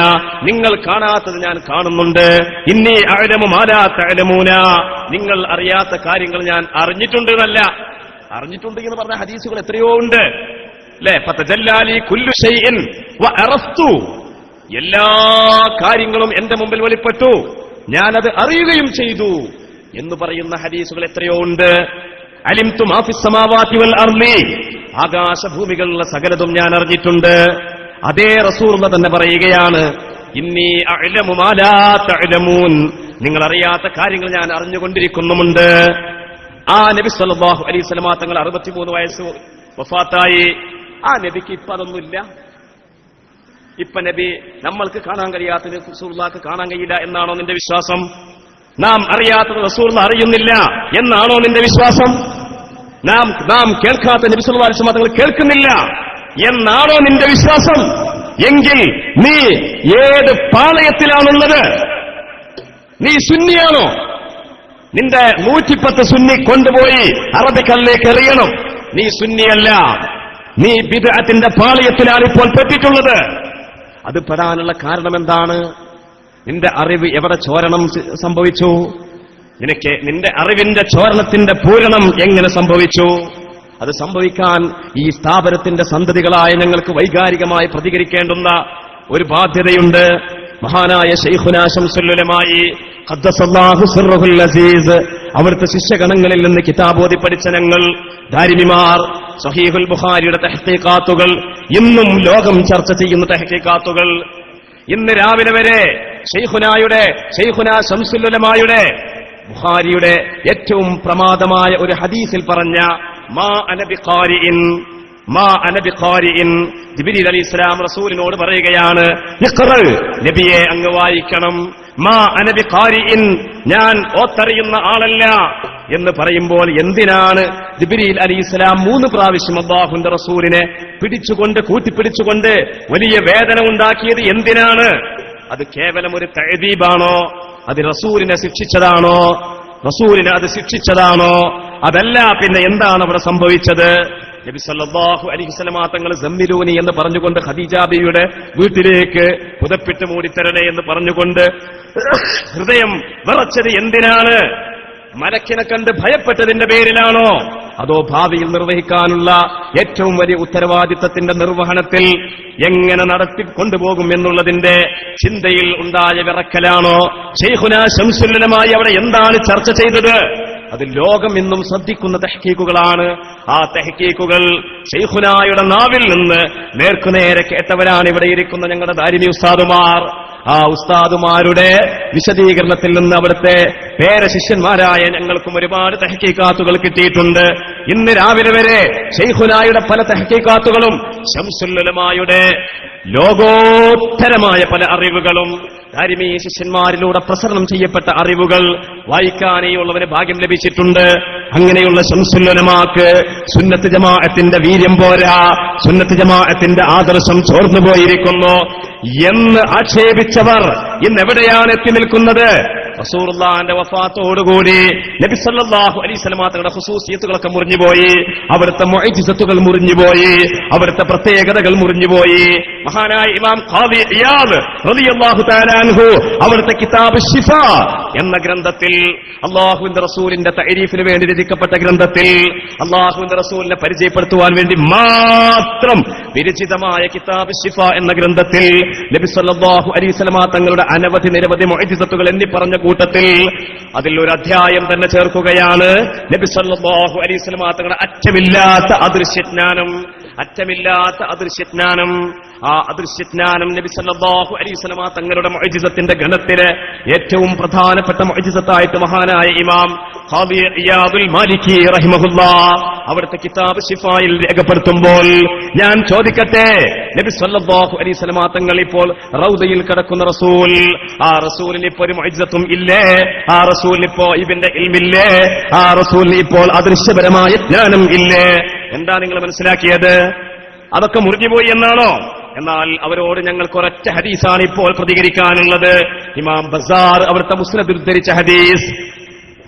നിങ്ങൾ കാണാത്തത് ഞാൻ കാണുന്നുണ്ട്. ഇന്നി അഅലമു മാ ലാ തഅലമൂന, നിങ്ങൾ അറിയാത്ത കാര്യങ്ങൾ ഞാൻ അറിഞ്ഞിട്ടുണ്ട് എന്നല്ല, അറിഞ്ഞിട്ടുണ്ട് എന്ന് പറഞ്ഞ ഹദീസുകൾ എത്രയോ ഉണ്ട് അല്ലെ. ഫതജല്ലാലി കുല്ലു ശൈഇൻ വഅറഫ്തു, എല്ലാ കാര്യങ്ങളും എന്റെ മുമ്പിൽ വെളിപ്പെട്ടു, ഞാനത് അറിയുകയും ചെയ്തു എന്ന് പറയുന്ന ഹദീസുകൾ എത്രയോ ഉണ്ട്. അലിംതു മാ ഫിസ് സമാവാതി വൽ അർളി, ആകാശഭൂമികളുള്ള സകലതും ഞാൻ അറിഞ്ഞിട്ടുണ്ട്. അതേ റസൂലുള്ളാഹി തന്നെ പറയുകയാണ്, ഇന്നി അഅലമു മാ ലാ തഅലമൂൻ, നിങ്ങൾ അറിയാത്ത കാര്യങ്ങൾ ഞാൻ അറിഞ്ഞുകൊണ്ടിരിക്കുന്നുമുണ്ട്. ആ നബി സല്ലല്ലാഹു അലൈഹി വസല്ലം തങ്ങൾ 63 വയസ്സ് വഫാത്തായി. ആ നബിക്ക് ഇപ്പൊ അതൊന്നുമില്ല. ഇപ്പൊ നബി നമ്മൾക്ക് കാണാൻ കഴിയാത്തത് റസൂലുള്ളാഹിക്ക് കാണാൻ കഴിയില്ല എന്നാണോ നിന്റെ വിശ്വാസം? നാം അറിയാത്തത് റസൂലുള്ളാഹി അറിയുന്നില്ല എന്നാണോ നിന്റെ വിശ്വാസം? നാം കേൾക്കാത്ത നബി സല്ലല്ലാഹു അലൈഹി വസല്ലം തങ്ങൾ കേൾക്കുന്നില്ല എന്നാണോ നിന്റെ വിശ്വാസം? എങ്കിൽ നീ ഏത് പാളയത്തിലാണുള്ളത്? നീ സുന്നിയാണോ? നിന്റെ 110 സുന്നി കൊണ്ടുപോയി അറബിക്കല്ലിലേക്ക് എറിയണം. നീ സുന്നിയല്ല, നീ ബിദ്അത്തിന്റെ പാളയത്തിലാണ് ഇപ്പോൾ പെട്ടിട്ടുള്ളത്. അത് പെടാനുള്ള കാരണം എന്താണ്? നിന്റെ അറിവ് എവിടെ ചോരണം സംഭവിച്ചു? നിന്റെ അറിവിന്റെ ചോരണത്തിന്റെ പൂരണം എങ്ങനെ സംഭവിച്ചു? അത് സംഭവിക്കാൻ ഈ സ്ഥാപനത്തിന്റെ സന്തതികളായ ഞങ്ങൾക്ക് വൈകാരികമായി പ്രതികരിക്കേണ്ടുന്ന ഒരു ബാധ്യതയുണ്ട്. മഹാനായ ശൈഖുനാ ശംസുൽ ഉലമായി ഖദ്ദസല്ലാഹു സിർറുൽ അസീസ് അവിടുത്തെ ശിഷ്യഗണങ്ങളിൽ നിന്ന് കിതാബോധി പഠിച്ച ഞങ്ങൾ ദാരിമിമാർ സഹീഹുൽ ബുഖാരിയുടെ തഹ്ഖീഖാത്തുകൾ, ഇന്നും ലോകം ചർച്ച ചെയ്യുന്ന തഹ്ഖീഖാത്തുകൾ, ഇന്ന് രാവിലെ വരെ ശൈഖുനാ ശംസുൽ ഉലമായുടെ ബുഖാരിയുടെ ഏറ്റവും പ്രമാദമായ ഒരു ഹദീസിൽ പറഞ്ഞ മാ അന ബിഖാരിഇൻ, ജിബ്രീൽ അലൈഹിസ്സലാം റസൂലിനോട് പറയുകയാണ്, ഇഖ്റ, നബിയെ അങ്ങ് വായിക്കണം. മാ അന ബിഖാരിഇൻ, ഞാൻ ഓത്തറിയുന്ന ആളല്ല എന്ന് പറയുമ്പോൾ എന്തിനാണ് ജിബ്രീൽ അലൈഹിസ്സലാം 3 പ്രാവശ്യം അല്ലാഹുവിന്റെ റസൂലിനെ കൂട്ടിപ്പിടിച്ചുകൊണ്ട് വലിയ വേദന ഉണ്ടാക്കിയത്? എന്തിനാണ്? അത് കേവലം ഒരു തഅദീബാണോ? അത് റസൂലിനെ ശിക്ഷിച്ചതാണോ? അതല്ല, പിന്നെ എന്താണ് അവിടെ സംഭവിച്ചത്? നബി സല്ലല്ലാഹു അലൈഹി വസല്ലം തങ്ങൾ സമ്മിലൂനി എന്ന് പറഞ്ഞുകൊണ്ട് ഖദീജ ബീവിയുടെ വീട്ടിലേക്ക് പുതപ്പിട്ട് മൂടിത്തരണേ എന്ന് പറഞ്ഞുകൊണ്ട് ഹൃദയം വിറച്ചത് എന്തിനാണ്? മലക്കിനെ കണ്ട് ഭയപ്പെട്ടതിന്റെ പേരിലാണോ, അതോ ഭാവിയിൽ നിർവഹിക്കാനുള്ള ഏറ്റവും വലിയ ഉത്തരവാദിത്തത്തിന്റെ നിർവഹണത്തിൽ എങ്ങനെ നടത്തിക്കൊണ്ടുപോകും എന്നുള്ളതിന്റെ ചിന്തയിൽ ഉണ്ടായ വിറക്കലാണോ? ശൈഖുനാ ശംസുൽ ഉലമായി അവിടെ എന്താണ് ചർച്ച ചെയ്തത്? അത് ലോകം ഇന്നും ശ്രദ്ധിക്കുന്ന തഹ്കീക്കുകളാണ്. ആ തഹ്കീക്കുകൾ ശൈഖുനായുടെ നാവിൽ നിന്ന് നേർക്കുനേരെ കേട്ടവരാണ് ഇവിടെ ഇരിക്കുന്ന ഞങ്ങളുടെ ദാരിമി ഉസ്താദുമാർ. ആ ഉസ്താദുമാരുടെ വിശദീകരണത്തിൽ നിന്ന് അവിടുത്തെ പേരശിഷ്യന്മാരായ ഞങ്ങൾക്കും ഒരുപാട് തഹ്കീക്കാത്തുകൾ കിട്ടിയിട്ടുണ്ട്. ഇന്ന് രാവിലെ വരെ ശൈഖുനായുടെ പല തഹ്കീക്കാത്തുകളും ശംസുൽ ഉലമായുടെ ലോകോത്തരമായ പല അറിവുകളും ദാരിമി ശിഷ്യന്മാരിലൂടെ പ്രസരണം ചെയ്യപ്പെട്ട അറിവുകൾ വായിക്കാനേയുള്ളവന് ഭാഗ്യം ലഭിച്ചിട്ടുണ്ട്. അങ്ങനെയുള്ള ശംസുൽ ഉലമാക്ക് സുന്നത്ത് ജമാഅത്തിന്റെ വീര്യം പോരാ, സുന്നത്ത് ജമാഅത്തിന്റെ ആദർശം ചോർന്നുപോയിരിക്കുന്നു എന്ന് ആക്ഷേപിച്ചവർ ഇന്നെവിടെയാണ് എത്തി നിൽക്കുന്നത്? റസൂലുള്ളാഹിന്റെ വഫാത്തോടുകൂടി നബി സല്ലല്ലാഹു അലൈഹി വസല്ലം തങ്ങളുടെ ഖുസൂസിയത്തുകളൊക്കെ മുറിഞ്ഞുപോയി, അവിടുത്തെ മുഅ്ജിസത്തുകൾ മുറിഞ്ഞുപോയി, അവിടുത്തെ പ്രത്യേകതകൾ മുറിഞ്ഞുപോയി. മഹാനായ ഇമാം ഖാദി ഇയാദ് റളിയല്ലാഹു തആല അൻഹു അവിടുത്തെ കിതാബ് ശിഫാ എന്ന ഗ്രന്ഥത്തിൽ, അല്ലാഹുവിന്റെ റസൂലിന്റെ തഅരീഫിന് വേണ്ടി രചിക്കപ്പെട്ട ഗ്രന്ഥത്തിൽ, അല്ലാഹുവിന്റെ റസൂലിനെ പരിചയപ്പെടുത്തുവാൻ വേണ്ടി മാത്രം വിരചിതമായ കിതാബ് ശിഫാ എന്ന ഗ്രന്ഥത്തിൽ നബി സല്ലല്ലാഹു അലൈഹി വസല്ലം തങ്ങളുടെ അനവധി നിരവധി മുഅ്ജിസത്തുകൾ എന്നി പറഞ്ഞ കൂട്ടത്തിൽ അതിൽ ഒരു അധ്യായം തന്നെ ചേർക്കുകയാണ് നബി സല്ലല്ലാഹു അലൈഹി വസല്ലം തങ്ങളുടെ അറ്റമില്ലാത്ത അദൃശ്യജ്ഞാനം. അറ്റമില്ലാത്ത അദൃശ്യജ്ഞാനം. ആ അദൃശ്യജ്ഞാനം നബി സല്ലല്ലാഹു അലൈഹി വസല്ലം തങ്ങളുടെ മുഅ്ജിസത്തിന്റെ ഗണത്തിലെ ഏറ്റവും പ്രധാനപ്പെട്ട മുഅ്ജിസത്തായിട്ട് മഹാനായ ഇമാം ഖാദി ഇയാദുൽ മാലിക്കി റഹിമഹുല്ലാഹ് അവിടുത്തെ കിതാബ് ശിഫായിൽ രേഖപ്പെടുത്തുമ്പോൾ ഞാൻ ചോദിക്കട്ടെ, നബി സല്ലല്ലാഹു അലൈഹി വസല്ലം തങ്ങൾ ഇപ്പോൾ റൗദയിൽ കിടക്കുന്ന റസൂൽ, ആ റസൂലിന് ഇപ്പോൾ ഒരു മുഅ്ജിസത്തും ഇല്ലേ? ആ റസൂലിന് ഇപ്പോ ഇവന്റെ ഇൽമില്ലേ? ആ റസൂലിന് ഇപ്പോൾ അദൃശ്യപരമായ ജ്ഞാനം ഇല്ലേ? എന്താ നിങ്ങൾ മനസ്സിലാക്കിയത്? അതൊക്കെ മുറിഞ്ഞുപോയി എന്നാണോ? എന്നാൽ അവരോട് ഞങ്ങൾക്ക് ഒരൊറ്റ ഹദീസാണ് ഇപ്പോൾ പ്രതികരിക്കാനുള്ളത്. ഇമാം ബസാർ അവിടുത്തെ മുസ്നദിൽ ഉദ്ധരിച്ച ഹദീസ്.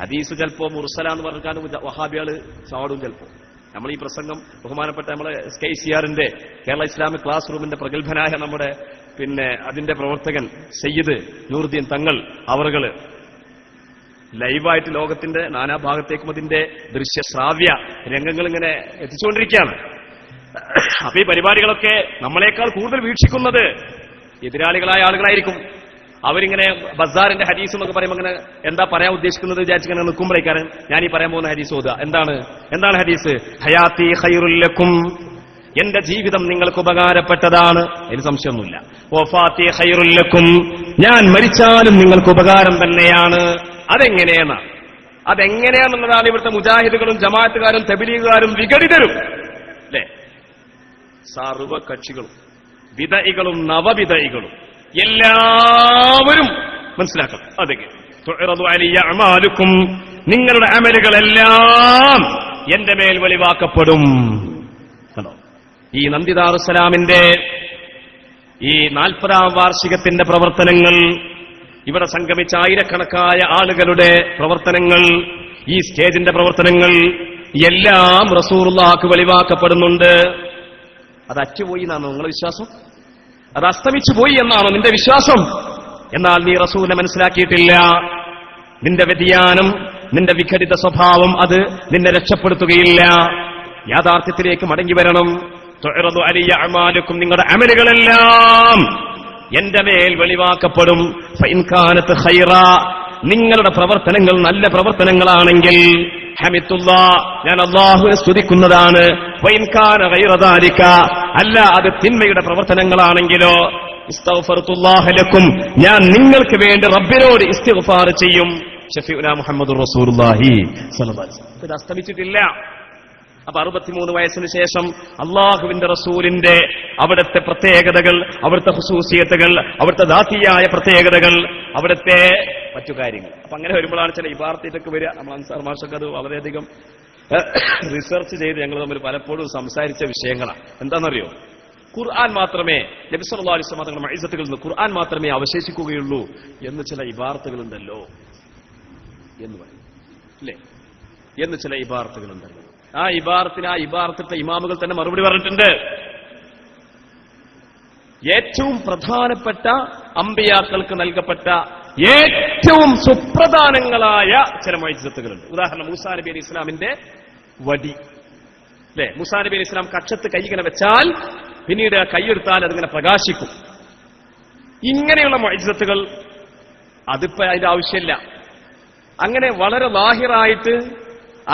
ഹദീസ് ചിലപ്പോ മുർസല എന്ന് പറഞ്ഞാൽ വഹാബികള് ചാടും. ചിലപ്പോ നമ്മൾ ഈ പ്രസംഗം ബഹുമാനപ്പെട്ട നമ്മളെ KCR-ന്റെ കേരള ഇസ്ലാമിക് ക്ലാസ് റൂമിന്റെ പ്രഗത്ഭനായ നമ്മുടെ അതിന്റെ പ്രവർത്തകൻ സയ്യിദ് നൂറുദ്ദീൻ തങ്ങൾ അവറുകള് ലൈവായിട്ട് ലോകത്തിന്റെ നാനാഭാഗത്തേക്കും അതിന്റെ ദൃശ്യശ്രാവ്യ രംഗങ്ങൾ ഇങ്ങനെ എത്തിച്ചുകൊണ്ടിരിക്കുകയാണ്. അപ്പൊ ഈ പരിപാടികളൊക്കെ നമ്മളെക്കാൾ കൂടുതൽ വീക്ഷിക്കുന്നത് എതിരാളികളായ ആളുകളായിരിക്കും. അവരിങ്ങനെ ബസാറിന്റെ ഹദീസ് എന്നൊക്കെ പറയുമ്പോൾ അങ്ങനെ എന്താ പറയാൻ ഉദ്ദേശിക്കുന്നത് വിചാരിച്ചിങ്ങനെ നിൽക്കുമ്പോഴേക്കാരൻ ഞാൻ ഈ പറയാൻ പോകുന്ന ഹദീസ് ഓതുക. എന്താണ് ഹദീസ്? ഹയാത്തി ഖൈറുൽ ലക്കും, എന്റെ ജീവിതം നിങ്ങൾക്ക് ഉപകാരപ്പെട്ടതാണ്, അതിന് സംശയമൊന്നുമില്ല. വഫാത്തി ഖൈറുൽ ലക്കും, ഞാൻ മരിച്ചാലും നിങ്ങൾക്ക് ഉപകാരം തന്നെയാണ്. അതെങ്ങനെയാണെന്നതാണ് ഇവിടുത്തെ മുജാഹിദുകളും ജമാഅത്തുകാരും തബ്ലീഗുകാരും വിഘടിതരും അല്ലെ, സർവ കക്ഷികളും വിദഇകളും നവവിദഇകളും എല്ലാവരും മനസ്സിലാക്കണം. അതെങ്ങനെ തുഅറദു അലയ്യ അഅമാലുക്കും, നിങ്ങളുടെ അമലുകളെല്ലാം എന്റെ മേൽ വെളിവാക്കപ്പെടും. കണ്ടോ, ഈ നന്ദി ദാറുസ്സലാമിന്റെ ഈ 40ാം വാർഷികത്തിന്റെ പ്രവർത്തനങ്ങൾ, ഇവിടെ സംഗമിച്ച ആയിരക്കണക്കായ ആളുകളുടെ പ്രവർത്തനങ്ങൾ, ഈ സ്റ്റേജിന്റെ പ്രവർത്തനങ്ങൾ എല്ലാം റസൂലുള്ളാഹിക്ക് വെളിവാക്കപ്പെടുന്നുണ്ട്. അത് അറ്റുപോയി എന്നാണോ നിങ്ങളുടെ വിശ്വാസം? അത് അസ്തമിച്ചു പോയി എന്നാണോ നിന്റെ വിശ്വാസം? എന്നാൽ നീ റസൂലിനെ മനസ്സിലാക്കിയിട്ടില്ല. നിന്റെ വ്യതിയാനം, നിന്റെ വിഘടിത സ്വഭാവം അത് നിന്നെ രക്ഷപ്പെടുത്തുകയില്ല. യാഥാർത്ഥ്യത്തിലേക്ക് മടങ്ങി വരണം. തുഅറദു അലയ്യ അഅമാലുക്കും, നിങ്ങളുടെ അമലുകളെല്ലാം എന്റെ മേൽ വെളിവാക്കപ്പെടും. ഫഇൻ കാനത് ഖൈറാ, നിങ്ങളുടെ പ്രവർത്തനങ്ങൾ നല്ല പ്രവർത്തനങ്ങളാണെങ്കിൽ ഹമിദുല്ലാഹ്, ഞാൻ അല്ലാഹുവിനെ സ്തുതിക്കുന്നതാണ്. വഇൻ കാന ഗൈറ ദാലിക, അല്ല അത് തിന്മയുടെ പ്രവർത്തനങ്ങളാണെങ്കിലോ ഇസ്തഗ്ഫർതുല്ലാഹ ലക്കും, ഞാൻ നിങ്ങൾക്ക് വേണ്ടി റബ്ബിനോട് ഇസ്തിഗ്ഫാർ ചെയ്യും. ഷഫീഉനാ മുഹമ്മദുർ റസൂലുള്ളാഹി സ്വല്ലല്ലാഹു അലൈഹി വസല്ലം. ഇത് അസ്തമിച്ചിട്ടില്ല. അപ്പൊ 63 വയസ്സിന് ശേഷം അള്ളാഹുവിന്റെ റസൂലിന്റെ അവിടുത്തെ പ്രത്യേകതകൾ, അവിടുത്തെ ഖുസൂസിയത്തുകൾ, അവിടുത്തെ ദാത്തിയായ പ്രത്യേകതകൾ, അവിടുത്തെ മറ്റു കാര്യങ്ങൾ. അപ്പൊ അങ്ങനെ വരുമ്പോഴാണ് ചില ഇബാറത്തിലൊക്കെ വരിക. നമ്മൾ അൻസാർ മാഷൊക്കെ അത് വളരെയധികം റിസർച്ച് ചെയ്ത് ഞങ്ങൾ തമ്മിൽ പലപ്പോഴും സംസാരിച്ച വിഷയങ്ങളാണ്. എന്താണെന്നറിയോ? ഖുർആൻ മാത്രമേ, നബി സല്ലല്ലാഹു അലൈഹി വസല്ലം തങ്ങളുടെ മഅ്ജിസത്തുകളിൽ നിന്ന് ഖുർആൻ മാത്രമേ അവശേഷിക്കുകയുള്ളൂ എന്ന് ചില ഇബാറത്തുകളുണ്ടല്ലോ എന്ന് പറയും അല്ലേ, എന്ന് ചില ഇബാറത്തുകളുണ്ടല്ലോ. ആ ഇബാറത്തിലെ ഇമാമുകൾ തന്നെ മറുപടി പറഞ്ഞിട്ടുണ്ട്. ഏറ്റവും പ്രധാനപ്പെട്ട അമ്പിയാക്കൾക്ക് നൽകപ്പെട്ട ഏറ്റവും സുപ്രധാനങ്ങളായ ചില മുഅ്ജിസത്തുകളുണ്ട്. ഉദാഹരണം, മൂസാ നബി അലൈഹി ഇസ്ലാമിന്റെ വടി അല്ലെ, മൂസാ നബി അലൈഹി ഇസ്ലാം കക്ഷത്ത് കൈ ഇങ്ങനെ വെച്ചാൽ പിന്നീട് കൈയെടുത്താൽ അതിങ്ങനെ പ്രകാശിക്കും. ഇങ്ങനെയുള്ള മുഅ്ജിസത്തുകൾ അതിപ്പോ അതിന്റെ ആവശ്യമില്ല. അങ്ങനെ വളരെ ലാഹിറായിട്ട്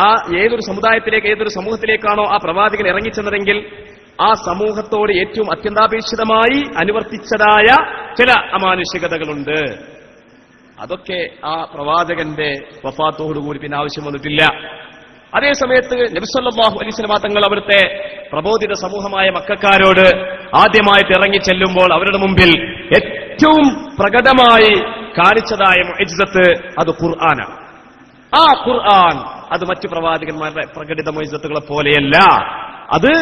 ആ ഏതൊരു സമുദായത്തിലേക്ക്, ഏതൊരു സമൂഹത്തിലേക്കാണോ ആ പ്രവാചകൻ ഇറങ്ങിച്ചെന്നതെങ്കിൽ ആ സമൂഹത്തോട് ഏറ്റവും അത്യന്താപേക്ഷിതമായി അനുവർത്തിച്ചതായ ചില അമാനുഷികതകളുണ്ട്. അതൊക്കെ ആ പ്രവാചകന്റെ വഫാത്തോടുകൂടി പിന്നെ ആവശ്യം വന്നിട്ടില്ല. അതേസമയത്ത് നബി സല്ലല്ലാഹു അലൈഹി വസല്ലം തങ്ങൾ അവിടുത്തെ പ്രബോധിത സമൂഹമായ മക്കക്കാരോട് ആദ്യമായിട്ട് ഇറങ്ങിച്ചെല്ലുമ്പോൾ അവരുടെ മുമ്പിൽ ഏറ്റവും പ്രകടമായി കാണിച്ചതായ മുഅ്ജിസത്ത് അത് ഖുർആനാണ്. ആ ഖുർആൻ അത് മറ്റു പ്രവാചകന്മാരുടെ പ്രകടിത മുഅ്ജിസത്തുകളെ പോലെയല്ല, അത്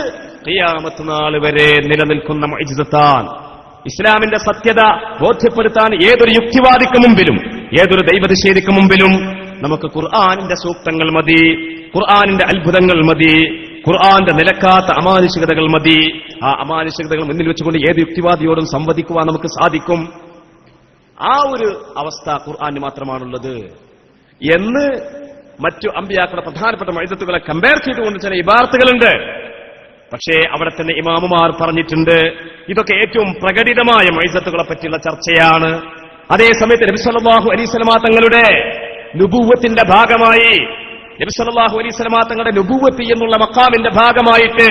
ഖിയാമത്ത് നാൾ വരെ നിലനിൽക്കുന്ന മുഅ്ജിസത്താണ്. ഇസ്ലാമിന്റെ സത്യത ബോധ്യപ്പെടുത്താൻ ഏതൊരു യുക്തിവാദിക്ക് മുമ്പിലും, ഏതൊരു ദൈവനിഷേധിക്ക് മുമ്പിലും നമുക്ക് ഖുർആനിന്റെ സൂക്തങ്ങൾ മതി, ഖുർആനിന്റെ അത്ഭുതങ്ങൾ മതി, ഖുർആന്റെ നിലക്കാത്ത അമാനുഷികതകൾ മതി. ആ അമാനുഷികതകൾ മുന്നിൽ വെച്ചുകൊണ്ട് ഏത് യുക്തിവാദിയോടും സംവദിക്കുവാൻ നമുക്ക് സാധിക്കും. ആ ഒരു അവസ്ഥ ഖുർആന് മാത്രമാണുള്ളത് എന്ന് മറ്റു അമ്പിയാക്കളുടെ പ്രധാനപ്പെട്ട മുഅ്ജിസത്തുകളെ കമ്പയർ ചെയ്തുകൊണ്ട് ചില ഇബാറത്തുകളുണ്ട്. പക്ഷേ അവിടെ തന്നെ ഇമാമുമാർ പറഞ്ഞിട്ടുണ്ട്, ഇതൊക്കെ ഏറ്റവും പ്രകടിതമായ മുഅ്ജിസത്തുകളെ പറ്റിയുള്ള ചർച്ചയാണ്. അതേസമയത്ത് നബി സല്ലല്ലാഹു അലൈഹി വസല്ലം തങ്ങളുടെ നുബുവത്തിന്റെ ഭാഗമായി, നബി സല്ലല്ലാഹു അലൈഹി വസല്ലം തങ്ങളുടെ നുബുവത്ത് എന്നുള്ള മഖാമിന്റെ ഭാഗമായിട്ട്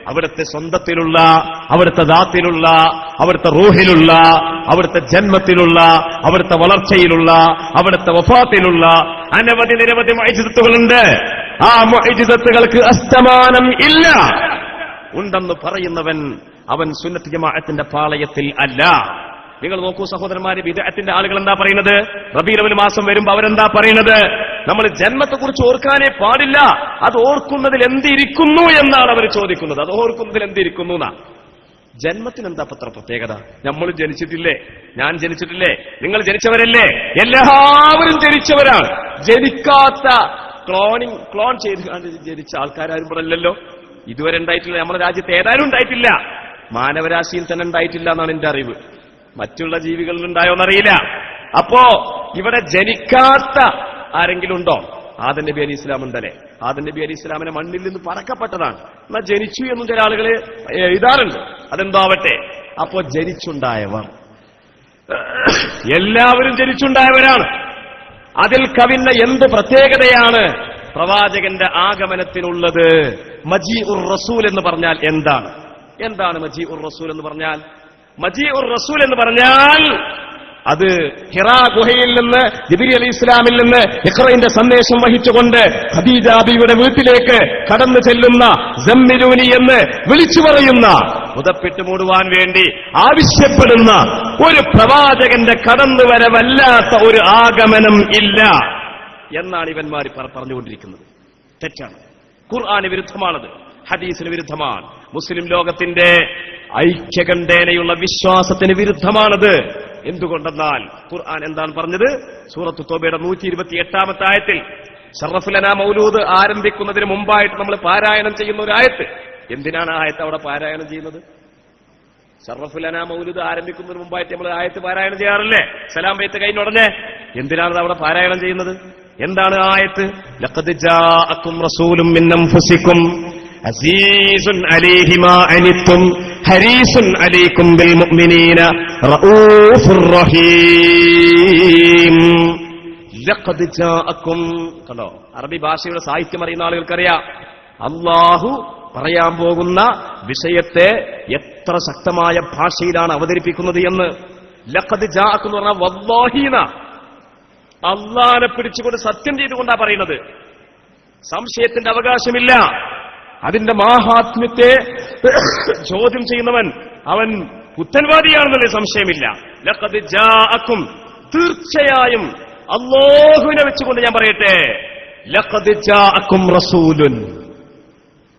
അവിടുത്തെ സ്വന്തത്തിലുള്ള, അവിടുത്തെ ദാത്തിലുള്ള, അവിടുത്തെ റൂഹിലുള്ള, അവിടുത്തെ ജന്മത്തിലുള്ള, അവിടുത്തെ വളർച്ചയിലുള്ള, അവിടുത്തെ വഫാത്തിലുള്ള അനവധി നിരവധി മുഅ്ജിസത്തുകളുണ്ട്. ആ മുഅ്ജിസത്തുകൾക്ക് അസ്തമാനം ഇല്ല. ഉണ്ടെന്ന് പറയുന്നവൻ അവൻ സുന്നത്ത് ജമാഅത്തിന്റെ പാളയത്തിൽ അല്ല. നിങ്ങൾ നോക്കൂ സഹോദരന്മാരെ, ബിദ്അത്തിന്റെ ആളുകൾ എന്താ പറയുന്നത്? റബീഉൽ അവ്വൽ മാസം വരുമ്പോ അവരെന്താ പറയുന്നത്? നമ്മൾ ജന്മത്തെക്കുറിച്ച് ഓർക്കാനേ പാടില്ല, അത് ഓർക്കുന്നതിൽ എന്തിരിക്കുന്നു എന്നാണ് അവർ ചോദിക്കുന്നത്. അത് ഓർക്കുന്നതിൽ എന്തിരിക്കുന്നു എന്നാ. ജന്മത്തിന് എന്താ പത്ര പ്രത്യേകത? നമ്മൾ ജനിച്ചിട്ടില്ലേ? ഞാൻ ജനിച്ചിട്ടില്ലേ? നിങ്ങൾ ജനിച്ചവരല്ലേ? എല്ലാവരും ജനിച്ചവരാണ്. ജനിക്കാത്ത ക്ലോൺ ചെയ്ത് ജനിച്ച ആൾക്കാരും ഇവിടെ അല്ലല്ലോ. ഇതുവരെ ഉണ്ടായിട്ടില്ല. നമ്മുടെ രാജ്യത്ത് ഏതായാലും ഉണ്ടായിട്ടില്ല. മാനവരാശിയിൽ തന്നെ ഉണ്ടായിട്ടില്ല എന്നാണ് എന്റെ അറിവ്. മറ്റുള്ള ജീവികളിൽ ഉണ്ടായോന്നറിയില്ല. അപ്പോ ഇവിടെ ജനിക്കാത്ത ആരെങ്കിലും ഉണ്ടോ? ആദം നബി അലി ഇസ്ലാം ഉണ്ടല്ലേ? ആദം നബി അലി ഇസ്ലാമിനെ മണ്ണിൽ നിന്ന് പറക്കപ്പെട്ടതാണ്. എന്നാൽ ജനിച്ചു എന്നും ചില ആളുകൾ എഴുതാറുണ്ട്. അതെന്താവട്ടെ. അപ്പോ ജനിച്ചുണ്ടായവർ എല്ലാവരും ജനിച്ചുണ്ടായവരാണ്. അതിൽ കവിഞ്ഞ എന്ത് പ്രത്യേകതയാണ് പ്രവാചകന്റെ ആഗമനത്തിനുള്ളത്? മജീഉർ റസൂൽ എന്ന് പറഞ്ഞാൽ എന്താണ്? എന്താണ് മജീഉർ റസൂൽ എന്ന് പറഞ്ഞാൽ? മജീഉർ റസൂൽ എന്ന് പറഞ്ഞാൽ അത് ഹിറാ ഗുഹയിൽ നിന്ന് ജിബ്രീൽ അലൈഹി ഇസ്ലാമിൽ നിന്ന് ഇഖ്റയുടെ സന്ദേശം വഹിച്ചുകൊണ്ട് ഖദീജ ബീവിയുടെ വീട്ടിലേക്ക് കടന്നു ചെല്ലുന്ന സമ്മിലൂനി എന്ന് വിളിച്ചു പറയുന്ന, പുതപ്പിട്ട് മൂടുവാൻ വേണ്ടി ആവശ്യപ്പെടുന്ന ഒരു പ്രവാചകന്റെ കടന്നുവരവല്ലാത്ത ഒരു ആഗമനം ഇല്ല എന്നാണ് ഇവന്മാർ പറഞ്ഞുകൊണ്ടിരിക്കുന്നത്. തെറ്റാണ്. ഖുർആന് വിരുദ്ധമാണത്, ഹദീസിന് വിരുദ്ധമാണ്, മുസ്ലിം ലോകത്തിന്റെ ഐക്യകണ്ഠേനയുള്ള വിശ്വാസത്തിന് വിരുദ്ധമാണത്. എന്തുകൊണ്ടെന്നാൽ ഖുർആൻ എന്താണ് പറഞ്ഞത്? സൂറത്ത് തൗബയുടെ 128-ാമത്തെ ആയത്തിൽ ശറഫുൽ ലനാ മൗലൂദ് ആരംഭിക്കുന്നതിന് മുമ്പായിട്ട് നമ്മൾ പാരായണം ചെയ്യുന്ന ഒരു ആയത്ത്. എന്തിനാണ് ആ ആയത്ത് അവിടെ പാരായണം ചെയ്യുന്നത്? ശറഫുൽ ലനാ മൗലൂദ് ആരംഭിക്കുന്നതിന് മുമ്പായിട്ട് നമ്മൾ ആയത്ത് പാരായണം ചെയ്യാറില്ലേ? സലാം ബൈത്ത് കഴിഞ്ഞുടനെ. എന്തിനാണ് അവിടെ പാരായണം ചെയ്യുന്നത്? എന്താണ് ആയത്ത്? ലഖദ് ജാഅക്കും റസൂലും മിൻ അൻഫുസിക്കും അസീസുൻ അലൈഹി മാ അനിത്തും ഹരീസുൻ അലൈക്കും ബിൽ മുഅ്മിനീന റഊഫുർ റഹീം. ലഖദ് ജാഅക്കും. കണ്ടോ, അറബി ഭാഷയുടെ സാഹിത്യം അറിയുന്ന ആളുകൾക്കറിയാം അല്ലാഹു പറയാൻ പോകുന്ന വിഷയത്തെ എത്ര ശക്തമായ ഭാഷയിലാണ് അവതരിപ്പിക്കുന്നത് എന്ന്. ലഖദ് ജാഅക്കും എന്ന് പറഞ്ഞാൽ വല്ലാഹീന, അള്ളാനെ പിടിച്ചുകൊണ്ട് സത്യം ചെയ്തുകൊണ്ടാ പറയുന്നത്. സംശയത്തിന്റെ അവകാശമില്ല. അതിന്റെ മാഹാത്മ്യത്തെ ചോദ്യം ചെയ്യുന്നവൻ അവൻ പുത്തൻവാദിയാണെന്നല്ലേ സംശയമില്ല. ലഖദ് ജാഅക്കും, തീർച്ചയായും അല്ലാഹുവിനെ വെച്ചുകൊണ്ട് ഞാൻ പറയട്ടെ, ലഖദ് ജാഅക്കും റസൂലുൻ,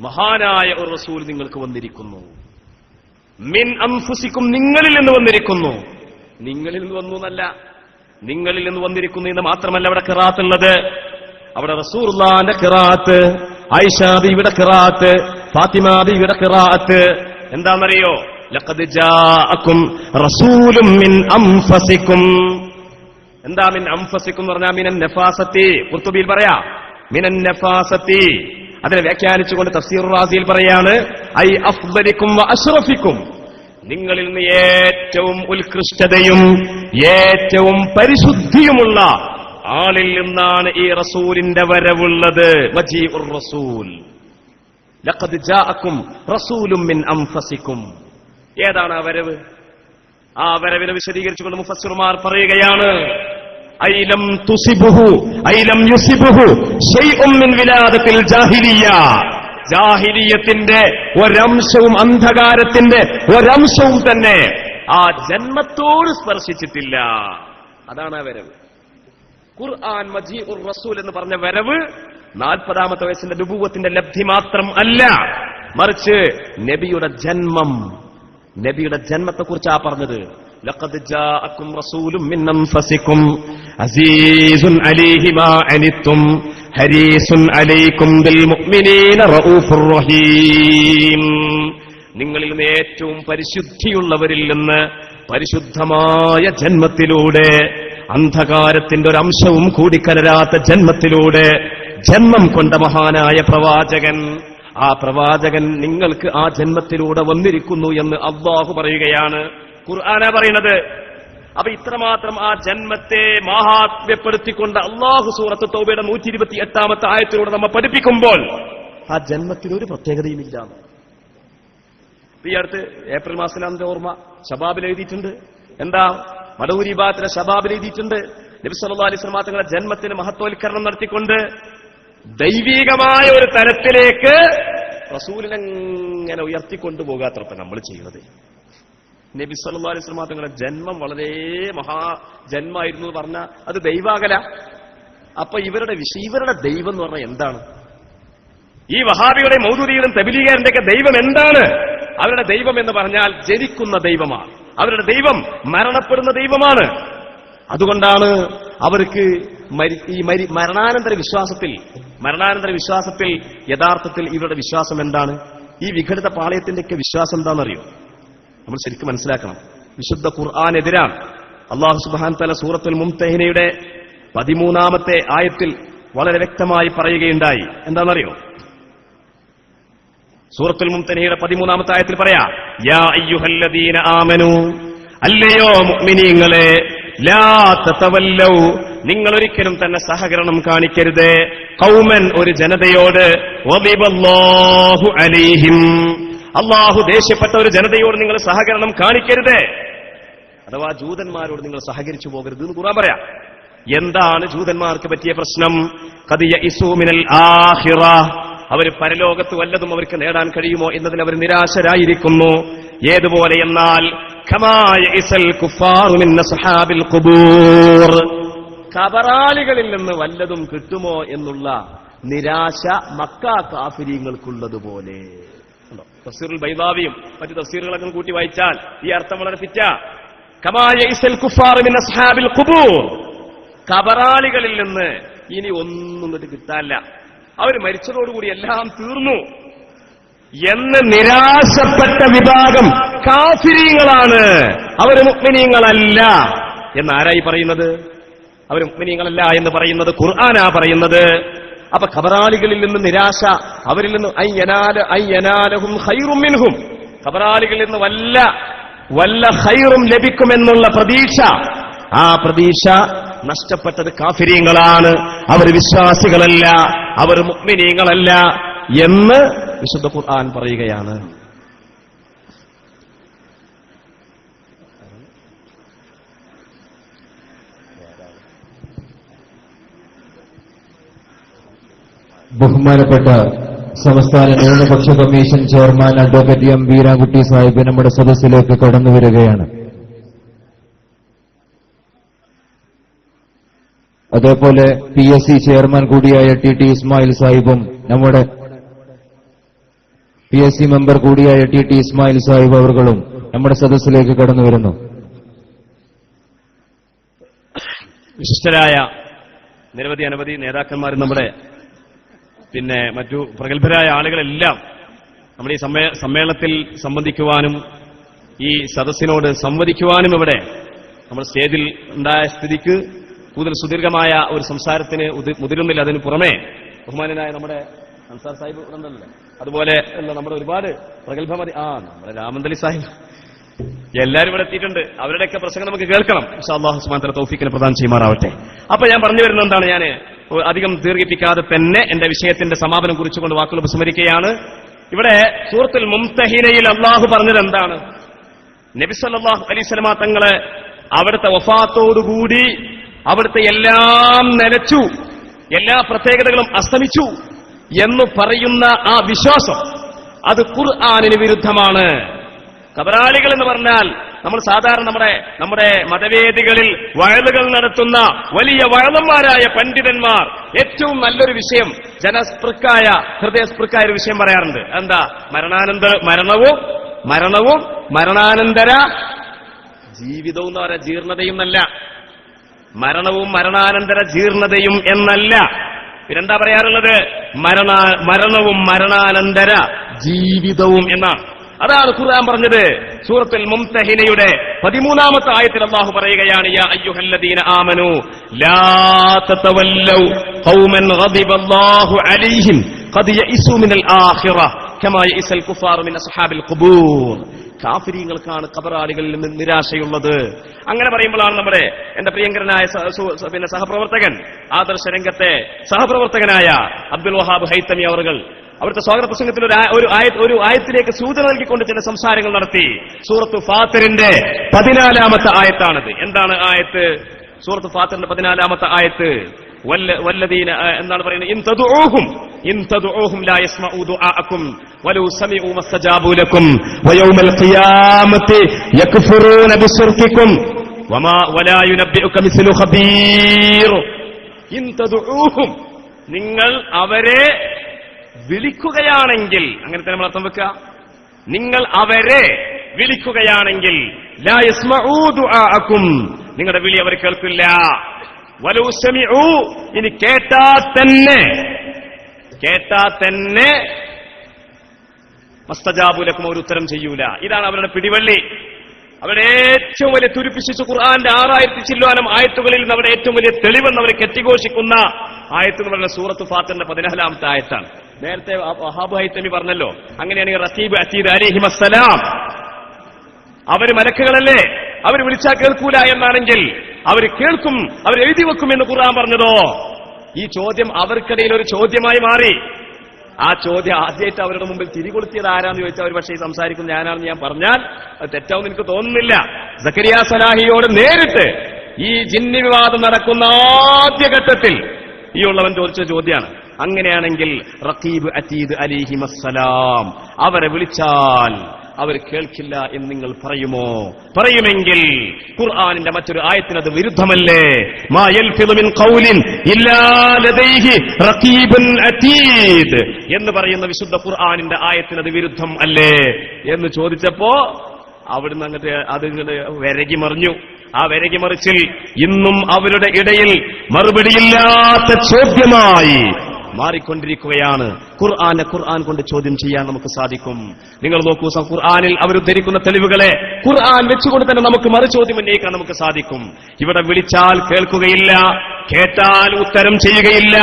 മഹാനായ ഒരു റസൂൽ നിങ്ങൾക്ക് വന്നിരിക്കുന്നു. മിൻ അൻഫുസിക്കും, നിങ്ങളിൽ നിന്ന് വന്നിരിക്കുന്നു. നിങ്ങളിൽ നിന്ന് വന്നു എന്നല്ല, നിങ്ങളിൽ നിന്ന് വന്നിരിക്കുന്നു എന്ന് മാത്രമല്ല അവിടെ ഖിറാഅത്തുള്ളത്. അവിടെ റസൂലുള്ളാഹിന്റെ ഖിറാഅത്ത്, ആയിഷ ബീവിയുടെ ഖിറാഅത്ത്, ഫാത്തിമ ബീവിയുടെ ഖിറാഅത്ത് എന്താണെന്നറിയോ? ലഖദ് ജാഅക്കും റസൂലും മിൻ അൻഫുസിക്കും, എന്താ മിൻ അംഫസിക്കും എന്ന് പറഞ്ഞാൽ മിനൻ നഫാസത്തി, ഖുർത്തുബിയിൽ പറയാ മിനൻ നഫാസത്തി. അതിനെ വ്യാഖ്യാനിച്ചുകൊണ്ട് തഫ്സീർ റാസിയിൽ പറയാണ് ഐ അഫ്ദലിക്കും വ അഷ്റഫിക്കും, നിങ്ങളിൽ നിന്ന് ഏറ്റവും ഉത്കൃഷ്ടതയും ഏറ്റവും പരിശുദ്ധിയുമുള്ള ആളിൽ നിന്നാണ് ഈ റസൂലിന്റെ വരവുള്ളത്. മജീഉർ റസൂൽ, ലഖദ് ജാഅക്കും റസൂലും മിൻ അൻഫസിക്കും. ഏതാണ് ആ വരവ്? ആ വരവിനെ വിശദീകരിച്ചുകൊണ്ട് മുഫസ്സിറുമാർ പറയുകയാണ് ഐലം തുസിബുഹു ഐലം യുസിബുഹു ശൈഉം മിൻ വിലാദത്തിൽ ജാഹിലിയ്യ, ജാഹിലിയ്യത്തിന്റെ ഒരംശവും അന്ധകാരത്തിന്റെ ഒരംശവും തന്നെ ആ ജന്മത്തോട് സ്പർശിച്ചിട്ടില്ല. അതാണ് ആ വരവ്. ഖുർആൻ മജീഉർ റസൂൽ എന്ന് പറഞ്ഞ വരവ് 40ാമത്തെ വയസ്സിന്റെ നുബുവത്തിന്റെ ലബ്ധി മാത്രം അല്ല, മറിച്ച് നബിയുടെ ജന്മം, നബിയുടെ ജന്മത്തെക്കുറിച്ചാ പറഞ്ഞത്. ലഖദ് ജാഅക്കും റസൂലും മിൻ അൻഫസിക്കും അസീസുൻ അലൈഹി മാ അനിത്തും ഹരീസുൻ അലൈക്കും ബിൽ മുഅ്മിനീന റഊഫുർ റഹീം. നിങ്ങളിൽ നിന്ന് ഏറ്റവും പരിശുദ്ധിയുള്ളവരിൽ നിന്ന് പരിശുദ്ധമായ ജന്മത്തിലൂടെ, അന്ധകാരത്തിന്റെ ഒരു അംശവും കൂടിക്കലരാത്ത ജന്മത്തിലൂടെ ജന്മം കൊണ്ട മഹാനായ പ്രവാചകൻ, ആ പ്രവാചകൻ നിങ്ങൾക്ക് ആ ജന്മത്തിലൂടെ വന്നിരിക്കുന്നു എന്ന് അല്ലാഹു പറയുകയാണ്. ഖുർആനാ പറയുന്നത്. അപ്പൊ ഇത്രമാത്രം ആ ജന്മത്തെ മഹാത്മ്യപ്പെടുത്തിക്കൊണ്ട് അല്ലാഹു സൂറത്ത് തൗബയുടെ 128ാമത്തെ ആയത്തിലൂടെ നമ്മെ പഠിപ്പിക്കുമ്പോൾ ആ ജന്മത്തിനൊരു പ്രത്യേകതയുമില്ല. ഈ അടുത്ത് ഏപ്രിൽ മാസത്തിലാണെന്റെ ഓർമ്മ, ശബാബിൽ എഴുതിയിട്ടുണ്ട്. എന്താ? മടവൂരി ഭാഗത്തിലെ ശബാബിൽ എഴുതിയിട്ടുണ്ട്. നബി സല്ലല്ലാഹു അലൈഹി വസല്ലം തങ്ങളുടെ ജന്മത്തിന് മഹത്വവൽക്കരണം നടത്തിക്കൊണ്ട് ദൈവികമായ ഒരു തലത്തിലേക്ക് റസൂലിനെങ്ങനെ ഉയർത്തിക്കൊണ്ടുപോകാത്രപ്പ നമ്മൾ ചെയ്യുന്നത്. നബി സല്ലല്ലാഹു അലൈഹി വസല്ലം തങ്ങളുടെ ജന്മം വളരെ മഹാജന്മായിരുന്നു എന്ന് പറഞ്ഞാൽ അത് ദൈവാകല. അപ്പൊ ഇവരുടെ ദൈവം എന്ന് പറഞ്ഞാൽ എന്താണ്? ഈ വഹാബിയുടെ മൗദൂദിയുടെയും തബ്ലീഗികളുടെയൊക്കെ ദൈവം എന്താണ്? അവരുടെ ദൈവം എന്ന് പറഞ്ഞാൽ ജനിക്കുന്ന ദൈവമാണ്. അവരുടെ ദൈവം മരണപ്പെടുന്ന ദൈവമാണ്. അതുകൊണ്ടാണ് അവർക്ക് ഈ മരണാനന്തര വിശ്വാസത്തിൽ യഥാർത്ഥത്തിൽ ഇവരുടെ വിശ്വാസം എന്താണ്? ഈ വിഘടിത പാളയത്തിന്റെയൊക്കെ വിശ്വാസം എന്താണെന്നറിയോ? നമ്മൾ ശരിക്കും മനസ്സിലാക്കണം. വിശുദ്ധ ഖുർആനെതിരാണ്. അല്ലാഹു സുബ്ഹാനഹു വ തആല സൂറത്തുൽ മുംതഹിനയുടെ 13ാമത്തെ ആയത്തിൽ വളരെ വ്യക്തമായി പറയുകയുണ്ടായി. എന്താണെന്നറിയോ? സൂറത്തുൽ മുംതഹിനയുടെ 13ാമത്തെ ആയത്തിൽ പറയാ യാ അയ്യുഹല്ലദീന ആമനൂ, അല്ലയോ മുഅ്മിനീങ്ങളെ, ലാ തതവല്ലൗ, നിങ്ങൾ ഒരിക്കലും തന്നെ സഹകരണം കാണിക്കരുത്, ഖൗമൻ ഒരു ജനതയോട്, വദിബല്ലാഹു അലൈഹിം, അല്ലാഹു ദേഷ്യപ്പെട്ട ഒരു ജനതയോട് നിങ്ങൾ സഹകരണം കാണിക്കരുത്. അഥവാ ജൂതന്മാരോട് നിങ്ങൾ സഹകരിച്ചു പോകരുത് എന്ന് ഖുർആൻ പറയാം. എന്താണ് ജൂതന്മാർക്ക് പറ്റിയ പ്രശ്നം? ഖദ് യഇസൂ മിനൽ ആഖിറ, അവർ പരലോകത്ത് വല്ലതും അവർക്ക് നേടാൻ കഴിയുമോ എന്നതിൽ അവർ നിരാശരായിരിക്കുന്നു. ഏതുപോലെ എന്നാൽ കമാ യഇസൽ കുഫാറു മിൻ അസ്ഹാബിൽ ഖുബൂർ, ഖബറാളികളിൽ നിന്ന് വല്ലതും കിട്ടുമോ എന്നുള്ള നിരാശ മക്കാ കാഫിരീങ്ങൾക്കുള്ളതുപോലെ. തഫ്സീറുൽ ബൈദാവിയും മറ്റു തഫ്സീറുകളൊക്കെ കൂട്ടി വായിച്ചാൽ ഈ അർത്ഥം വളരെ ഫിറ്റാ. കമാ യഇസൽ കുഫാറു മിൻ അസ്ഹാബിൽ ഖുബൂർ, ഖബറാളികളിൽ നിന്ന് ഇനി ഒന്നും കിട്ടാനില്ല, അവർ മരിച്ചതോടുകൂടി എല്ലാം തീർന്നു എന്ന് നിരാശപ്പെട്ട വിഭാഗം കാഫിരീങ്ങളാണ്. അവർ മുഅ്മിനീങ്ങളല്ല എന്ന് ആരായി പറയുന്നത്? അവർ മുഅ്മിനീങ്ങളല്ല എന്ന് പറയുന്നത് ഖുർആനാ പറയുന്നത്. അപ്പൊ ഖബറാളികളിൽ നിന്ന് നിരാശ, അവരിൽ നിന്ന് അയ്യനാലഹും ഖൈറും മിൻഹും, ഖബറാളികളിൽ നിന്ന് വല്ല ഖൈറും ലഭിക്കുമെന്നുള്ള പ്രതീക്ഷ, ആ പ്രതീക്ഷ നഷ്ടപ്പെട്ടത് കാഫിരീങ്ങളാണ്. അവർ വിശ്വാസികളല്ല, അവർ മുഅ്മിനീങ്ങളല്ല എന്ന് വിശുദ്ധ ഖുർആൻ പറയുകയാണ്. ബഹുമാനപ്പെട്ട സംസ്ഥാന ന്യൂനപക്ഷ commission chairman advocate M Veerankutty Sahib നമ്മുടെ സദസ്സിലേക്ക് കടന്നു വരികയാണ്. അതേപോലെ PSC ചെയർമാൻ കൂടിയായ ടി ഇസ്മായിൽ സാഹിബും നമ്മുടെ PSC മെമ്പർ കൂടിയായ ടി ഇസ്മായിൽ സാഹിബ് അവർകളും നമ്മുടെ സദസ്സിലേക്ക് കടന്നു വരുന്നു. വിശിഷ്ടരായ അനവധി നേതാക്കന്മാരും നമ്മുടെ മറ്റു പ്രഗത്ഭരായ ആളുകളെല്ലാം നമ്മുടെ ഈ സമ്മേളനത്തിൽ സംബന്ധിക്കുവാനും ഈ സദസ്സിനോട് സംവദിക്കുവാനും ഇവിടെ നമ്മൾ സ്റ്റേജിൽ ഉണ്ടായ സ്ഥിതിക്ക് കൂടുതൽ സുദീർഘമായ ഒരു സംസാരത്തിന് മുതിരുന്നില്ല. അതിന് പുറമെ ബഹുമാനനായ നമ്മുടെ അൻസാർ സാഹിബ് ഉണ്ടല്ലോ, അതുപോലെ നമ്മുടെ ഒരുപാട് പ്രഗത്ഭമതി നമ്മുടെ രാമന്തലി സാഹിബ്, എല്ലാവരും ഇവിടെ എത്തിയിട്ടുണ്ട്. അവരുടെയൊക്കെ പ്രസംഗം നമുക്ക് കേൾക്കണം. ഇൻഷാ അല്ലാഹു സുബ്ഹാനഹു വ തആല തൗഫീഖിനെ പ്രദാനം ചെയ്യുമാറാവട്ടെ. അപ്പൊ ഞാൻ പറഞ്ഞു വരുന്നത് എന്താണ്, ഞാൻ അധികം ദീർഘിപ്പിക്കാതെ തന്നെ എന്റെ വിഷയത്തിന്റെ സമാപനം കുറിച്ചുകൊണ്ട് വാക്കുകൾ ഉപസ്മരിക്കുകയാണ്. ഇവിടെ സൂറത്തുൽ മുംതഹിനയിൽ അള്ളാഹു പറഞ്ഞത് എന്താണ്? നബി സല്ലല്ലാഹു അലൈഹി വസല്ലമ തങ്ങളെ അവിടുത്തെ വഫാത്തോടുകൂടി അവിടുത്തെ എല്ലാം നിലച്ചു, എല്ലാ പ്രത്യേകതകളും അസ്തമിച്ചു എന്ന് പറയുന്ന ആ വിശ്വാസം അത് ഖുർആനിന് വിരുദ്ധമാണ്. കബറാളികൾ എന്ന് പറഞ്ഞാൽ നമ്മൾ സാധാരണ നമ്മുടെ മതവേദികളിൽ വയലുകൾ നടത്തുന്ന വലിയ വയലന്മാരായ പണ്ഡിതന്മാർ ഏറ്റവും നല്ലൊരു വിഷയം, ജനസ്പൃക്കായ ഹൃദയസ്പൃക്കായ ഒരു വിഷയം പറയാറുണ്ട്. എന്താ? മരണവും മരണാനന്തര ജീവിതവും എന്ന് പറയാ ജീർണതയും എന്നല്ല, മരണവും മരണാനന്തര ജീർണതയും എന്നല്ല. പിന്നെന്താ പറയാറുള്ളത്? മരണവും മരണാനന്തര ജീവിതവും എന്നാണ്. അതാണ് ഖുർആൻ പറഞ്ഞത്. സൂറത്തുൽ മുംതഹിനയുടെ 13-ാമത്തെ ആയത്തിൽ അല്ലാഹു പറയുകയാണ്, യാ അയ്യുഹല്ലദീന ആമനൂ ലാ തതവല്ലൗ ഖൗമൻ ഗദിബല്ലാഹു അലൈഹിം ഖദ് യഇസു മിനൽ ആഖിറ കമാ യഇസൽ കുഫാറു മിൻ അസ്ഹാബിൽ ഖുബൂർ. കാഫിരീങ്ങൾക്കാണ് ഖബറാളികളിൽ നിന്ന് നിരാശയുള്ളത്. അങ്ങനെ പറയുമ്പോഴാണ് എന്റെ പ്രിയങ്കരനായ സഹപ്രവർത്തകൻ, ആദർശ രംഗത്തെ സഹപ്രവർത്തകനായ അബ്ദുൽ വഹാബ് ഹൈത്തമി അവർകൾ അവിടുത്തെ സ്വാഗത പ്രസംഗത്തിൽ ഒരു ആയത്തിലേക്ക് സൂചന നൽകിക്കൊണ്ട് ചില സംസാരങ്ങൾ നടത്തി. സൂറത്ത് ഫാത്തിറിന്റെ 14-ാമത്തെ ആയത്താണത്. എന്താണ് ആയത്ത്? സൂറത്ത് ഫാത്തിറിന്റെ 14-ാമത്തെ ആയത്ത് വല്ലദീന എന്താണ് പറയുന്നത്? ഇൻ തദ്ഉഹും ലാ യസ്മഉ ദുആഅക്കും വലൗ സമിഉ മസ്തജാബു ലക്കും വയൗമൽ ഖിയാമത്തി യക്ഫുറൂന ബിശിർകിക്കും വലാ യുനബ്ബിഉക മിസ്ലു ഖബീർ. ഇൻ തദ്ഉഹും, നിങ്ങൾ അവരെ വിളിക്കുകയാണെങ്കിൽ, അങ്ങനെ തന്നെ നമ്മൾ അർത്ഥം വെക്കുക, നിങ്ങൾ അവരെ വിളിക്കുകയാണെങ്കിൽ ലാ യസ്മഉ ദുആഅക്കും, നിങ്ങളുടെ വിളി അവർ കേൾക്കില്ല. വലൗ സമിഉ, ഇനി കേട്ടാ തന്നെ മസ്തജാബുലക്കും, അവർ ഉത്തരം ചെയ്യൂല. ഇതാണ് അവരുടെ പിടിവള്ളി. അവരുടെ ഏറ്റവും വലിയ തുരുപ്പിച്ചു ഖുർആന്റെ 6000 ചില്ലുവാനം ആയത്തുകളിൽ നിന്ന് അവരുടെ ഏറ്റവും വലിയ തെളിവെന്ന് അവരെ കെട്ടിഘോഷിക്കുന്ന ആയത്ത് എന്ന് പറയുന്ന സൂറത്ത് ഫാത്തിറിന്റെ 14-ാമത്തെ ആയത്താണ്. നേരത്തെ വഹാബ് ഹൈത്തമി പറഞ്ഞല്ലോ, അങ്ങനെയാണെങ്കിൽ റഖീബ് അതീദ് അലൈഹിമസ്സലാം അവര് മലക്കുകളല്ലേ, അവർ വിളിച്ചാൽ കേൾക്കൂല എന്നാണെങ്കിൽ അവർ കേൾക്കും, അവർ എഴുതി വെക്കും എന്ന് ഖുർആൻ പറഞ്ഞതോ? ഈ ചോദ്യം അവർക്കിടയിൽ ഒരു ചോദ്യമായി മാറി. ആ ചോദ്യം ആദ്യമായിട്ട് അവരുടെ മുമ്പിൽ തിരികൊളുത്തിയത് ആരാന്ന് ചോദിച്ചാൽ അവർ പക്ഷേ സംസാരിക്കും ഞാനാണെന്ന് ഞാൻ പറഞ്ഞാൽ അത് തെറ്റാവുന്ന എനിക്ക് തോന്നുന്നില്ല. സക്കരിയ സലാഹിയോട് നേരിട്ട് ഈ ജിന്നി വിവാദം നടക്കുന്ന ആദ്യഘട്ടത്തിൽ ഈ ഉള്ളവൻ ചോദിച്ച ചോദ്യമാണ്. അങ്ങനെയാണെങ്കിൽ റഖീബ് അതീദ് അലൈഹിമസ്സലാം അവരെ വിളിച്ചാൽ അവർ കേൾക്കില്ല എന്ന് നിങ്ങൾ പറയുമോ? പറയുമെങ്കിൽ ഖുർആനിന്റെ മറ്റൊരു ആയത്തിനത് വിരുദ്ധമല്ലേ? മാ യൽഫിദു മിൻ ഖൗലിൻ ഇല്ലാ ലദൈഹി റഖീബുൻ അതീദ് എന്ന് പറയുന്ന വിശുദ്ധ ഖുർആനിന്റെ ആയത്തിനത് വിരുദ്ധം അല്ലേ എന്ന് ചോദിച്ചപ്പോ അവിടുന്ന് അതിങ്ങോട്ട് വിരകി മറിഞ്ഞു. ആ വിരകി മറിച്ചിൽ ഇന്നും അവരുടെ ഇടയിൽ മറുപടിയില്ലാത്ത ചോദ്യമായി മാറിക്കൊണ്ടിരിക്കുകയാണ്. ഖുർആൻ കൊണ്ട് ചോദ്യം ചെയ്യാൻ നമുക്ക് സാധിക്കും. നിങ്ങൾ നോക്കൂ, ഖുർആനിൽ അവരുദ്ധരിക്കുന്ന തെളിവുകളെ ഖുർആൻ വെച്ചുകൊണ്ട് തന്നെ നമുക്ക് മറുചോദ്യം ഉന്നയിക്കാൻ നമുക്ക് സാധിക്കും. ഇവിടെ വിളിച്ചാൽ കേൾക്കുകയില്ല, കേട്ടാൽ ഉത്തരം ചെയ്യുകയില്ല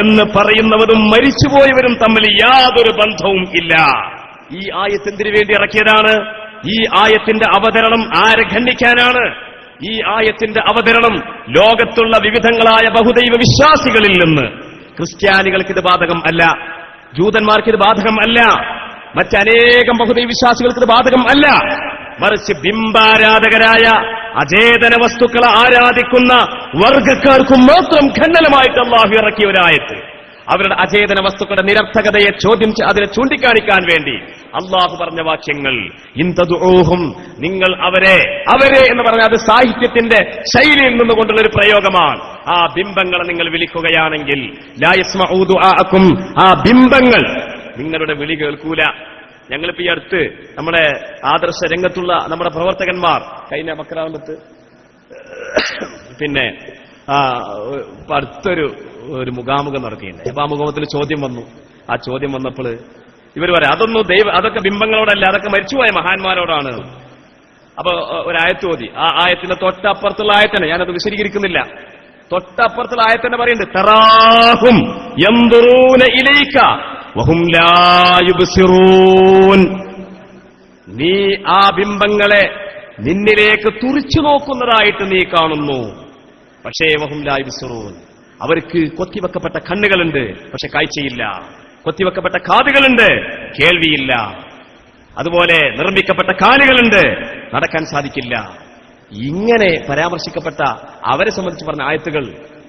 എന്ന് പറയുന്നവരും മരിച്ചുപോയവരും തമ്മിൽ യാതൊരു ബന്ധവും ഇല്ല. ഈ ആയത്ത് എന്തിനു വേണ്ടി ഇറക്കിയതാണ്? ഈ ആയത്തിന്റെ അവതരണം ആരെ ഖണ്ഡിക്കാനാണ്? ഈ ആയത്തിന്റെ അവതരണം ലോകത്തുള്ള വിവിധങ്ങളായ ബഹുദൈവ വിശ്വാസികളിൽ നിന്ന് ക്രിസ്ത്യാനികൾക്ക് ഇത് ബാധകം അല്ല, ജൂതന്മാർക്ക് ഇത് ബാധകം അല്ല, മറ്റനേകം ബഹുദൈവ വിശ്വാസികൾക്ക് ഇത് ബാധകം അല്ല. മറിച്ച് ബിംബാരാധകരായ അചേതന വസ്തുക്കളെ ആരാധിക്കുന്ന വർഗക്കാർക്കും മാത്രം ഖണ്ഡനമായിട്ട് അല്ലാഹു ഇറക്കിയ ഒരായത്ത്. അവരുടെ അചേതന വസ്തുക്കളുടെ നിരർത്ഥകതയെ അതിനെ ചൂണ്ടിക്കാണിക്കാൻ വേണ്ടി അള്ളാഹു പറഞ്ഞ വാക്യങ്ങൾ. ഇൻതദുഊഹും, നിങ്ങൾ അവരെ എന്ന് പറഞ്ഞാൽ അത് സാഹിത്യത്തിന്റെ ശൈലിയിൽ നിന്നുകൊണ്ടുള്ള ഒരു പ്രയോഗമാണ്. ആ ബിംബങ്ങളെ നിങ്ങൾ വിളിക്കുകയാണെങ്കിൽ ലാ യസ്മഉ ദുആഅക്കും, ആ ബിംബങ്ങൾ നിങ്ങളുടെ വിളി കേൾക്കൂല. ഞങ്ങളിപ്പോ ഈ അടുത്ത് നമ്മുടെ ആദർശ രംഗത്തുള്ള നമ്മുടെ പ്രവർത്തകന്മാർ കഴിഞ്ഞ മക്രാമത്ത് പിന്നെ അടുത്തൊരു മുഖാമുഖം നടക്കുകയുണ്ട്. അപ്പൊ ആ മുഖാമുഖത്തിൽ ചോദ്യം വന്നു. ആ ചോദ്യം വന്നപ്പോൾ ഇവർ പറയാം അതൊക്കെ ബിംബങ്ങളോടല്ല, അതൊക്കെ മരിച്ചുപോയ മഹാന്മാരോടാണ്. അപ്പൊ ഒരായത്ത് ഓതി. ആ ആയത്തിന്റെ തൊട്ടപ്പുറത്തുള്ള ആയത്തന്നെ, ഞാനത് വിശദീകരിക്കുന്നില്ല. തൊട്ടപ്പുറത്തുള്ള ആയത്തന്നെ പറയുന്നുണ്ട്, തറാഹും യൻദുറൂന ഇലൈക വഹും ലാ യുബ്സിറൂൻ. നീ ആ ബിംബങ്ങളെ നിന്നിലേക്ക് തുറിച്ചു നോക്കുന്നതായിട്ട് നീ കാണുന്നു, പക്ഷേ വഹും ലാ യുബ്സിറൂൻ, അവർക്ക് കൊത്തിവെക്കപ്പെട്ട കണ്ണുകളുണ്ട് പക്ഷെ കാഴ്ചയില്ല, കൊത്തിവെക്കപ്പെട്ട കാതുകളുണ്ട് കേൾവിയില്ല, അതുപോലെ നിർമ്മിക്കപ്പെട്ട കാലുകളുണ്ട് നടക്കാൻ സാധിക്കില്ല. ഇങ്ങനെ പരാമർശിക്കപ്പെട്ട അവരെ സംബന്ധിച്ച് പറഞ്ഞ ആയത്തുകൾ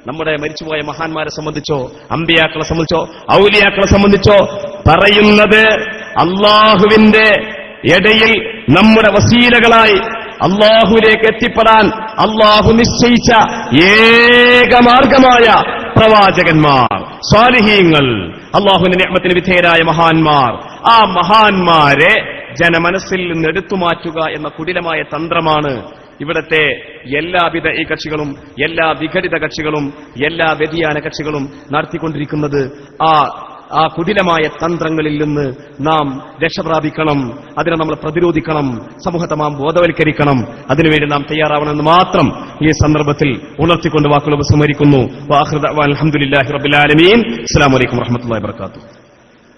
നമ്മുടെ മരിച്ചുപോയ മഹാന്മാരെ സംബന്ധിച്ചോ അമ്പിയാക്കളെ സംബന്ധിച്ചോ ഔലിയാക്കളെ സംബന്ധിച്ചോ പറയുന്നത് അള്ളാഹുവിന്റെ ഇടയിൽ നമ്മുടെ വസീലകളായി അള്ളാഹുവിലേക്ക് എത്തിപ്പെടാൻ അള്ളാഹു നിശ്ചയിച്ച ഏകമാർഗമായ പ്രവാചകന്മാർ, സ്വാലിഹീങ്ങൾ, അള്ളാഹുവിന്റെ നിഅമത്തിന് വിധേയരായ മഹാന്മാർ, ആ മഹാന്മാരെ ജനമനസ്സിൽ നിന്ന് എടുത്തുമാറ്റുക എന്ന കുടിലമായ തന്ത്രമാണ് ഇവിടത്തെ എല്ലാ വിദഈ കക്ഷികളും എല്ലാ വിഘടിത കക്ഷികളും എല്ലാ വ്യതിയാന കക്ഷികളും നടത്തിക്കൊണ്ടിരിക്കുന്നത്. ആ കുടിലമായ തന്ത്രങ്ങളിൽ നിന്ന് നാം രക്ഷപ്രാപിക്കണം, അതിനെ നമ്മൾ പ്രതിരോധിക്കണം, സമൂഹത്തെ നാം ബോധവൽക്കരിക്കണം. അതിനുവേണ്ടി നാം തയ്യാറാവണമെന്ന് മാത്രം ഈ സന്ദർഭത്തിൽ ഉണർത്തിക്കൊണ്ട് വാക്കുകൾ ഉപസംഹരിക്കുന്നു. വആഖിറു ദഅ്വാനാ അൽഹംദുലില്ലാഹി റബ്ബിൽ ആലമീൻ. അസ്സലാമു അലൈക്കും വറഹ്മത്തുള്ളാഹി വബറകാതുഹു.